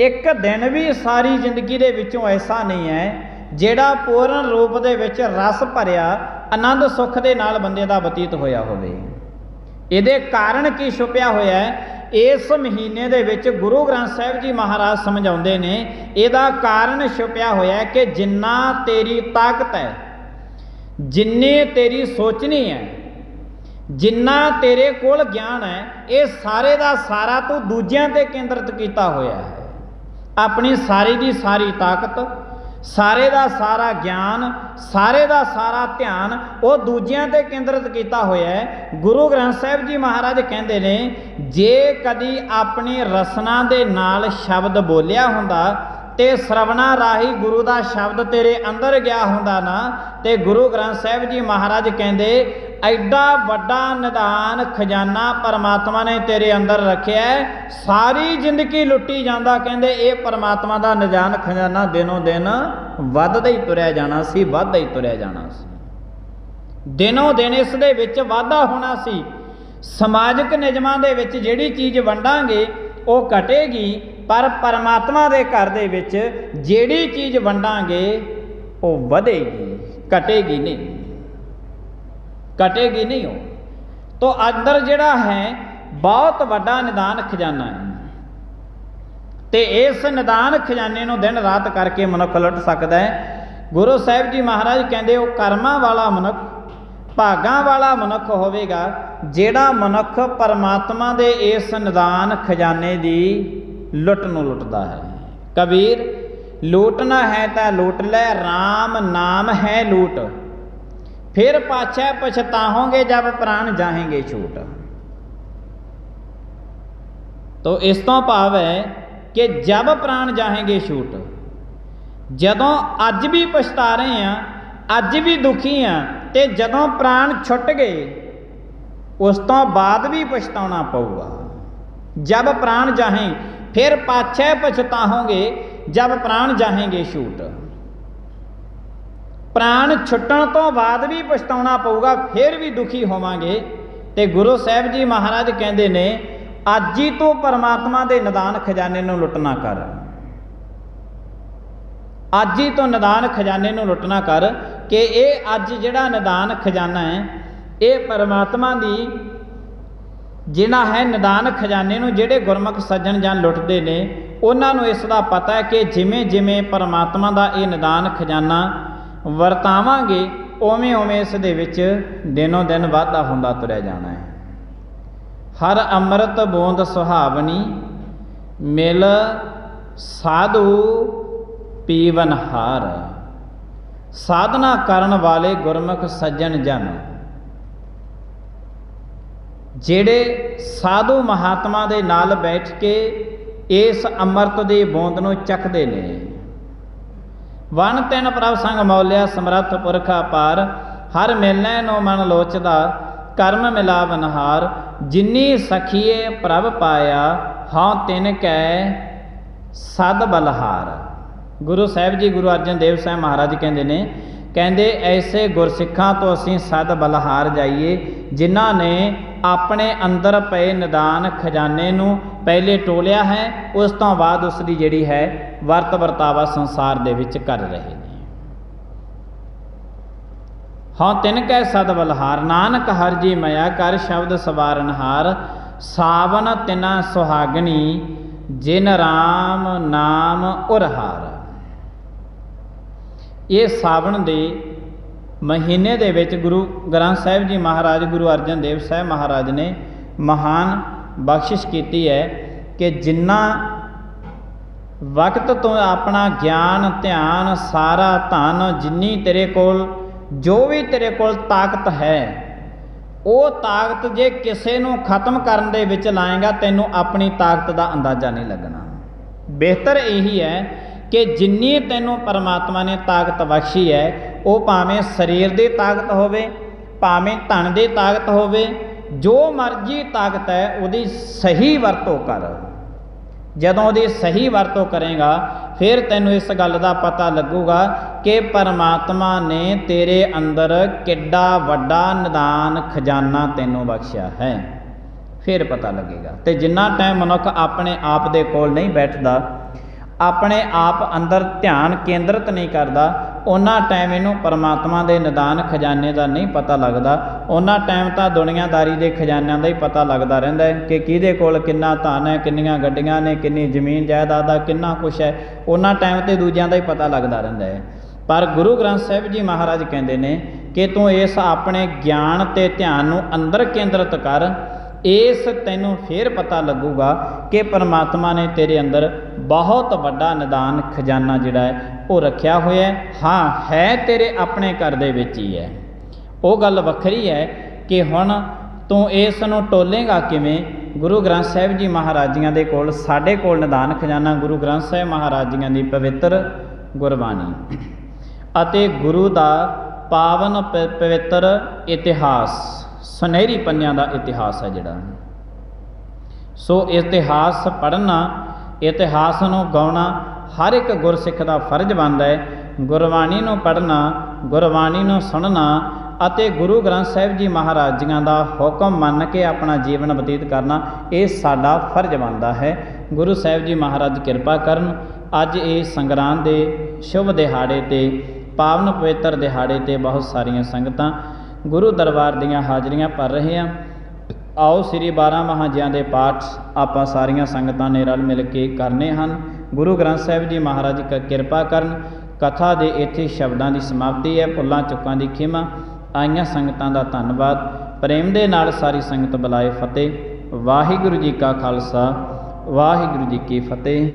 एक दिन भी सारी जिंदगी दे विचों ऐसा नहीं है जिहड़ा पूर्ण रूप दे विच रस भरिया आनंद सुख दे नाल बंदे दा बतीत होया होवे। इहदे कारण की छुपिया होया है, इस महीने दे विच गुरु ग्रंथ साहिब जी महाराज समझाउंदे ने, इहदा कारण छुपिया होया है कि जिन्ना तेरी ताकत है, जिन्नी तेरी सोचनी है, जिन्ना तेरे कोल ज्ञान है, ये सारे दा सारा तू दूजियां ते केंद्रित किया होया है। अपनी सारी दी सारी ताकत, सारे दा सारा ज्ञान, सारे दा सारा ध्यान वो दूजियां ते केंद्रित किया होया है। गुरु ग्रंथ साहिब जी महाराज कहते ने, जे कदी अपनी रसना दे नाल शब्द बोलिया हुंदा ते श्रवणा राही गुरु दा शब्द तेरे अंदर गया हुंदा ना, ते गुरु ग्रंथ साहिब जी महाराज कहते एडा वड्डा निदान खजाना परमात्मा ने तेरे अंदर रखिया है, सारी जिंदगी लुटी जांदा। कहते ये परमात्मा दा निदान खजाना दिनों दिन वधदा ही तुरया जाना सी, वधदा ही तुरया जाना सी, दिनों दिन इस दे विच वाधा होना सी। समाजिक नियमां दे विच जिहड़ी चीज़ वंडांगे वो घटेगी, पर परमात्मा दे घर दे विच जिहड़ी चीज़ वंडांगे वो वधेगी, घटेगी नहीं, घटेगी नहीं। हो तो अंदर जिहड़ा है बहुत वड्डा निदान खजाना है, ते इस निदान खजाने नूं दिन रात करके मनुख लुट सकदा है। गुरु साहिब जी महाराज कहंदे वो कर्मां वाला मनुख, भागां वाला मनुख होवेगा जिहड़ा मनुख परमात्मा दे इस निदान खजाने दी लुट नूं लुटदा है। कबीर लूटना है तां लूट लै, राम नाम है लूट, फिर पाछै पछताओगे जब प्राण जाहेंगे छूट। तो इस तो भाव है कि जब प्राण जाहेंगे छूट, जदों अज भी पछता रहे हैं, अज भी दुखी हैं, ते जदों प्राण छुट गए उस तो बाद भी पछताना पऊगा। जब प्राण जाहें फिर पाछै पछताओगे जब प्राण जाहेंगे छूट। प्राण छुट्टण तो बाद भी पछताना पऊगा, फिर भी दुखी होवांगे। ते गुरु साहिब जी महाराज कहते ने, अज ही तो परमात्मा दे निदान खजाने नूं लुटना कर, अज ही तो निदान खजाने नूं लुटना कर, कि ये अज जिहड़ा निदान खजाना है ये परमात्मा दी जिहड़ा है निदान खजाने नूं जिहड़े गुरमुख सज्जन जान लुटदे ने, उन्हां नूं इस दा पता है कि जिमें जिमें परमात्मा दा ये निदान खजाना वरतावांगे उवें उवें इस दे विच दिनों दिन वाधा हुंदा तुरया जाना है। हर अमृत बूंद सुहावनी मिल साधु पीवन हार, साधना करन वाले गुरमुख सज्जन जन ਜਿਹੜੇ ਸਾਧੂ ਮਹਾਤਮਾ ਦੇ ਨਾਲ ਬੈਠ ਕੇ ਇਸ ਅੰਮ੍ਰਿਤ ਦੀ ਬੂੰਦ ਨੂੰ ਚੱਖਦੇ ਨੇ। ਵਨ ਤਿੰਨ ਪ੍ਰਭ ਸੰਗ ਮੌਲਿਆ ਸਮਰੱਥ ਪੁਰਖ ਅਪਾਰ, ਹਰ ਮਿਲਣੇ ਨੂੰ ਮਨ ਲੋਚਦਾ ਕਰਮ ਮਿਲਾਵਨਹਾਰ। ਜਿਨੀ ਸਖੀਏ ਪ੍ਰਭ ਪਾਇਆ ਹਉ ਤਿਨ ਕੈ ਸਦ ਬਲਹਾਰ। ਗੁਰੂ ਸਾਹਿਬ ਜੀ, ਗੁਰੂ ਅਰਜਨ ਦੇਵ ਸਾਹਿਬ ਮਹਾਰਾਜ ਕਹਿੰਦੇ ਐਸੇ ਗੁਰਸਿੱਖਾਂ ਤੋਂ ਅਸੀਂ ਸਦ ਬਲਹਾਰ ਜਾਈਏ ਜਿਨ੍ਹਾਂ ਨੇ ਆਪਣੇ ਅੰਦਰ ਪਏ ਨਿਦਾਨ ਖਜ਼ਾਨੇ ਨੂੰ ਪਹਿਲੇ ਟੋਲਿਆ ਹੈ, ਉਸ ਤੋਂ ਬਾਅਦ ਉਸ ਦੀ ਜਿਹੜੀ ਹੈ ਵਰਤ ਵਰਤਾਵਾ ਸੰਸਾਰ ਦੇ ਵਿੱਚ ਕਰ ਰਹੇ ਨੇ। ਹਾਂ ਤਿਨ ਕੈ ਸਦ ਬਲਹਾਰ, ਨਾਨਕ ਹਰਿ ਜੀ ਮਇਆ ਕਰ ਸ਼ਬਦ ਸਵਾਰਨਹਾਰ। ਸਾਵਨ ਤਿਨਾ ਸੁਹਾਗਣੀ ਜਿਨ ਰਾਮ ਨਾਮ ਉਰਹਾਰ। ਇਹ ਸਾਵਣ ਦੇ ਮਹੀਨੇ ਦੇ ਵਿੱਚ ਗੁਰੂ ਗ੍ਰੰਥ ਸਾਹਿਬ ਜੀ ਮਹਾਰਾਜ, ਗੁਰੂ ਅਰਜਨ ਦੇਵ ਸਾਹਿਬ ਮਹਾਰਾਜ ਨੇ ਮਹਾਨ ਬਖਸ਼ਿਸ਼ ਕੀਤੀ ਹੈ ਕਿ ਜਿੰਨਾ ਵਕਤ ਤੋਂ ਆਪਣਾ ਗਿਆਨ ਧਿਆਨ ਸਾਰਾ ਧਨ, ਜਿੰਨੀ ਤੇਰੇ ਕੋਲ ਜੋ ਵੀ ਤੇਰੇ ਕੋਲ ਤਾਕਤ ਹੈ, ਉਹ ਤਾਕਤ ਜੇ ਕਿਸੇ ਨੂੰ ਖਤਮ ਕਰਨ ਦੇ ਵਿੱਚ ਲਾਏਗਾ ਤੈਨੂੰ ਆਪਣੀ ਤਾਕਤ ਦਾ ਅੰਦਾਜ਼ਾ ਨਹੀਂ ਲੱਗਣਾ। ਬਿਹਤਰ ਇਹੀ ਹੈ ਕਿ ਜਿੰਨੀ ਤੈਨੂੰ ਪਰਮਾਤਮਾ ਨੇ ਤਾਕਤ ਬਖਸ਼ੀ ਹੈ, ਉਹ ਭਾਵੇਂ ਸਰੀਰ ਦੀ ਤਾਕਤ ਹੋਵੇ, ਭਾਵੇਂ ਧਨ ਦੀ ਤਾਕਤ ਹੋਵੇ, ਜੋ ਮਰਜ਼ੀ ਤਾਕਤ ਹੈ ਉਹਦੀ ਸਹੀ ਵਰਤੋਂ ਕਰ। ਜਦੋਂ ਉਹਦੀ ਸਹੀ ਵਰਤੋਂ ਕਰੇਗਾ ਫਿਰ ਤੈਨੂੰ ਇਸ ਗੱਲ ਦਾ ਪਤਾ ਲੱਗੂਗਾ ਕਿ ਪਰਮਾਤਮਾ ਨੇ ਤੇਰੇ ਅੰਦਰ ਕਿੱਡਾ ਵੱਡਾ ਨਿਦਾਨ ਖਜ਼ਾਨਾ ਤੈਨੂੰ ਬਖਸ਼ਿਆ ਹੈ, ਫਿਰ ਪਤਾ ਲੱਗੇਗਾ। ਤੇ ਜਿੰਨਾ ਟਾਈਮ ਮਨੁੱਖ ਆਪਣੇ ਆਪ ਦੇ ਕੋਲ ਨਹੀਂ ਬੈਠਦਾ, ਆਪਣੇ ਆਪ ਅੰਦਰ ਧਿਆਨ ਕੇਂਦਰਿਤ ਨਹੀਂ ਕਰਦਾ, ਉਹਨਾਂ ਟਾਈਮ ਇਹਨੂੰ ਪਰਮਾਤਮਾ ਦੇ ਨਿਦਾਨ ਖਜ਼ਾਨੇ ਦਾ ਨਹੀਂ ਪਤਾ ਲੱਗਦਾ। ਉਹਨਾਂ ਟਾਈਮ ਤਾਂ ਦੁਨੀਆਦਾਰੀ ਦੇ ਖਜ਼ਾਨਿਆਂ ਦਾ ਹੀ ਪਤਾ ਲੱਗਦਾ ਰਹਿੰਦਾ ਹੈ ਕਿ ਕਿਹਦੇ ਕੋਲ ਕਿੰਨਾ ਧਨ ਹੈ, ਕਿੰਨੀਆਂ ਗੱਡੀਆਂ ਨੇ, ਕਿੰਨੀ ਜ਼ਮੀਨ ਜਾਇਦਾਦ ਦਾ ਕਿੰਨਾ ਕੁਛ ਹੈ। ਉਹਨਾਂ ਟਾਈਮ ਤੇ ਦੂਜਿਆਂ ਦਾ ਹੀ ਪਤਾ ਲੱਗਦਾ ਰਹਿੰਦਾ ਹੈ। ਪਰ ਗੁਰੂ ਗ੍ਰੰਥ ਸਾਹਿਬ ਜੀ ਮਹਾਰਾਜ ਕਹਿੰਦੇ ਨੇ ਕਿ ਤੂੰ ਇਸ ਆਪਣੇ ਗਿਆਨ ਤੇ ਧਿਆਨ ਨੂੰ ਅੰਦਰ ਕੇਂਦਰਿਤ ਕਰ, ਇਸ ਤੈਨੂੰ ਫਿਰ ਪਤਾ ਲੱਗੂਗਾ ਕਿ ਪਰਮਾਤਮਾ ਨੇ ਤੇਰੇ ਅੰਦਰ ਬਹੁਤ ਵੱਡਾ ਨਿਦਾਨ ਖਜ਼ਾਨਾ ਜਿਹੜਾ ਹੈ ਉਹ ਰੱਖਿਆ ਹੋਇਆ ਹੈ। ਹਾਂ, ਹੈ ਤੇਰੇ ਆਪਣੇ ਘਰ ਦੇ ਵਿੱਚ ਹੀ ਹੈ। ਉਹ ਗੱਲ ਵੱਖਰੀ ਹੈ ਕਿ ਹੁਣ ਤੂੰ ਇਸ ਨੂੰ ਟੋਲੇਗਾ ਕਿਵੇਂ। ਗੁਰੂ ਗ੍ਰੰਥ ਸਾਹਿਬ ਜੀ ਮਹਾਰਾਜ ਜੀਆਂ ਦੇ ਕੋਲ, ਸਾਡੇ ਕੋਲ ਨਿਦਾਨ ਖਜ਼ਾਨਾ ਗੁਰੂ ਗ੍ਰੰਥ ਸਾਹਿਬ ਮਹਾਰਾਜ ਜੀਆਂ ਦੀ ਪਵਿੱਤਰ ਗੁਰਬਾਣੀ ਅਤੇ ਗੁਰੂ ਦਾ ਪਾਵਨ ਪਵਿੱਤਰ ਇਤਿਹਾਸ, ਸੁਨਹਿਰੀ ਪੰਨਿਆਂ ਦਾ ਇਤਿਹਾਸ ਹੈ ਜਿਹੜਾ। ਸੋ ਇਤਿਹਾਸ ਪੜ੍ਹਨਾ, ਇਤਿਹਾਸ ਨੂੰ ਗਾਉਣਾ ਹਰ ਇੱਕ ਗੁਰਸਿੱਖ ਦਾ ਫਰਜ਼ ਬਣਦਾ ਹੈ। ਗੁਰਬਾਣੀ ਨੂੰ ਪੜ੍ਹਨਾ, ਗੁਰਬਾਣੀ ਨੂੰ ਸੁਣਨਾ ਅਤੇ ਗੁਰੂ ਗ੍ਰੰਥ ਸਾਹਿਬ ਜੀ ਮਹਾਰਾਜ ਜੀਆਂ ਦਾ ਹੁਕਮ ਮੰਨ ਕੇ ਆਪਣਾ ਜੀਵਨ ਬਤੀਤ ਕਰਨਾ, ਇਹ ਸਾਡਾ ਫਰਜ਼ ਬਣਦਾ ਹੈ। ਗੁਰੂ ਸਾਹਿਬ ਜੀ ਮਹਾਰਾਜ ਕਿਰਪਾ ਕਰਨ। ਅੱਜ ਇਹ ਸੰਗਰਾਂਦ ਦੇ ਸ਼ੁਭ ਦਿਹਾੜੇ 'ਤੇ, ਪਾਵਨ ਪਵਿੱਤਰ ਦਿਹਾੜੇ 'ਤੇ ਬਹੁਤ ਸਾਰੀਆਂ ਸੰਗਤਾਂ ਗੁਰੂ ਦਰਬਾਰ ਦੀਆਂ ਹਾਜ਼ਰੀਆਂ ਭਰ ਰਹੇ ਹਾਂ। ਆਓ ਸ੍ਰੀ 12 ਮਹਾਂਜਿਆਂ ਦੇ ਪਾਠ ਆਪਾਂ ਸਾਰੀਆਂ ਸੰਗਤਾਂ ਨੇ ਰਲ ਮਿਲ ਕੇ ਕਰਨੇ ਹਨ। ਗੁਰੂ ਗ੍ਰੰਥ ਸਾਹਿਬ ਜੀ ਮਹਾਰਾਜ ਕਿਰਪਾ ਕਰਨ। ਕਥਾ ਦੇ ਇੱਥੇ ਸ਼ਬਦਾਂ ਦੀ ਸਮਾਪਤੀ ਹੈ। ਭੁੱਲਾਂ ਚੁੱਕਾਂ ਦੀ ਖਿਮਾ। ਆਈਆਂ ਸੰਗਤਾਂ ਦਾ ਧੰਨਵਾਦ। ਪ੍ਰੇਮ ਦੇ ਨਾਲ ਸਾਰੀ ਸੰਗਤ ਬੁਲਾਏ ਫਤਿਹ। ਵਾਹਿਗੁਰੂ ਜੀ ਕਾ ਖਾਲਸਾ, ਵਾਹਿਗੁਰੂ ਜੀ ਕੀ ਫਤਿਹ।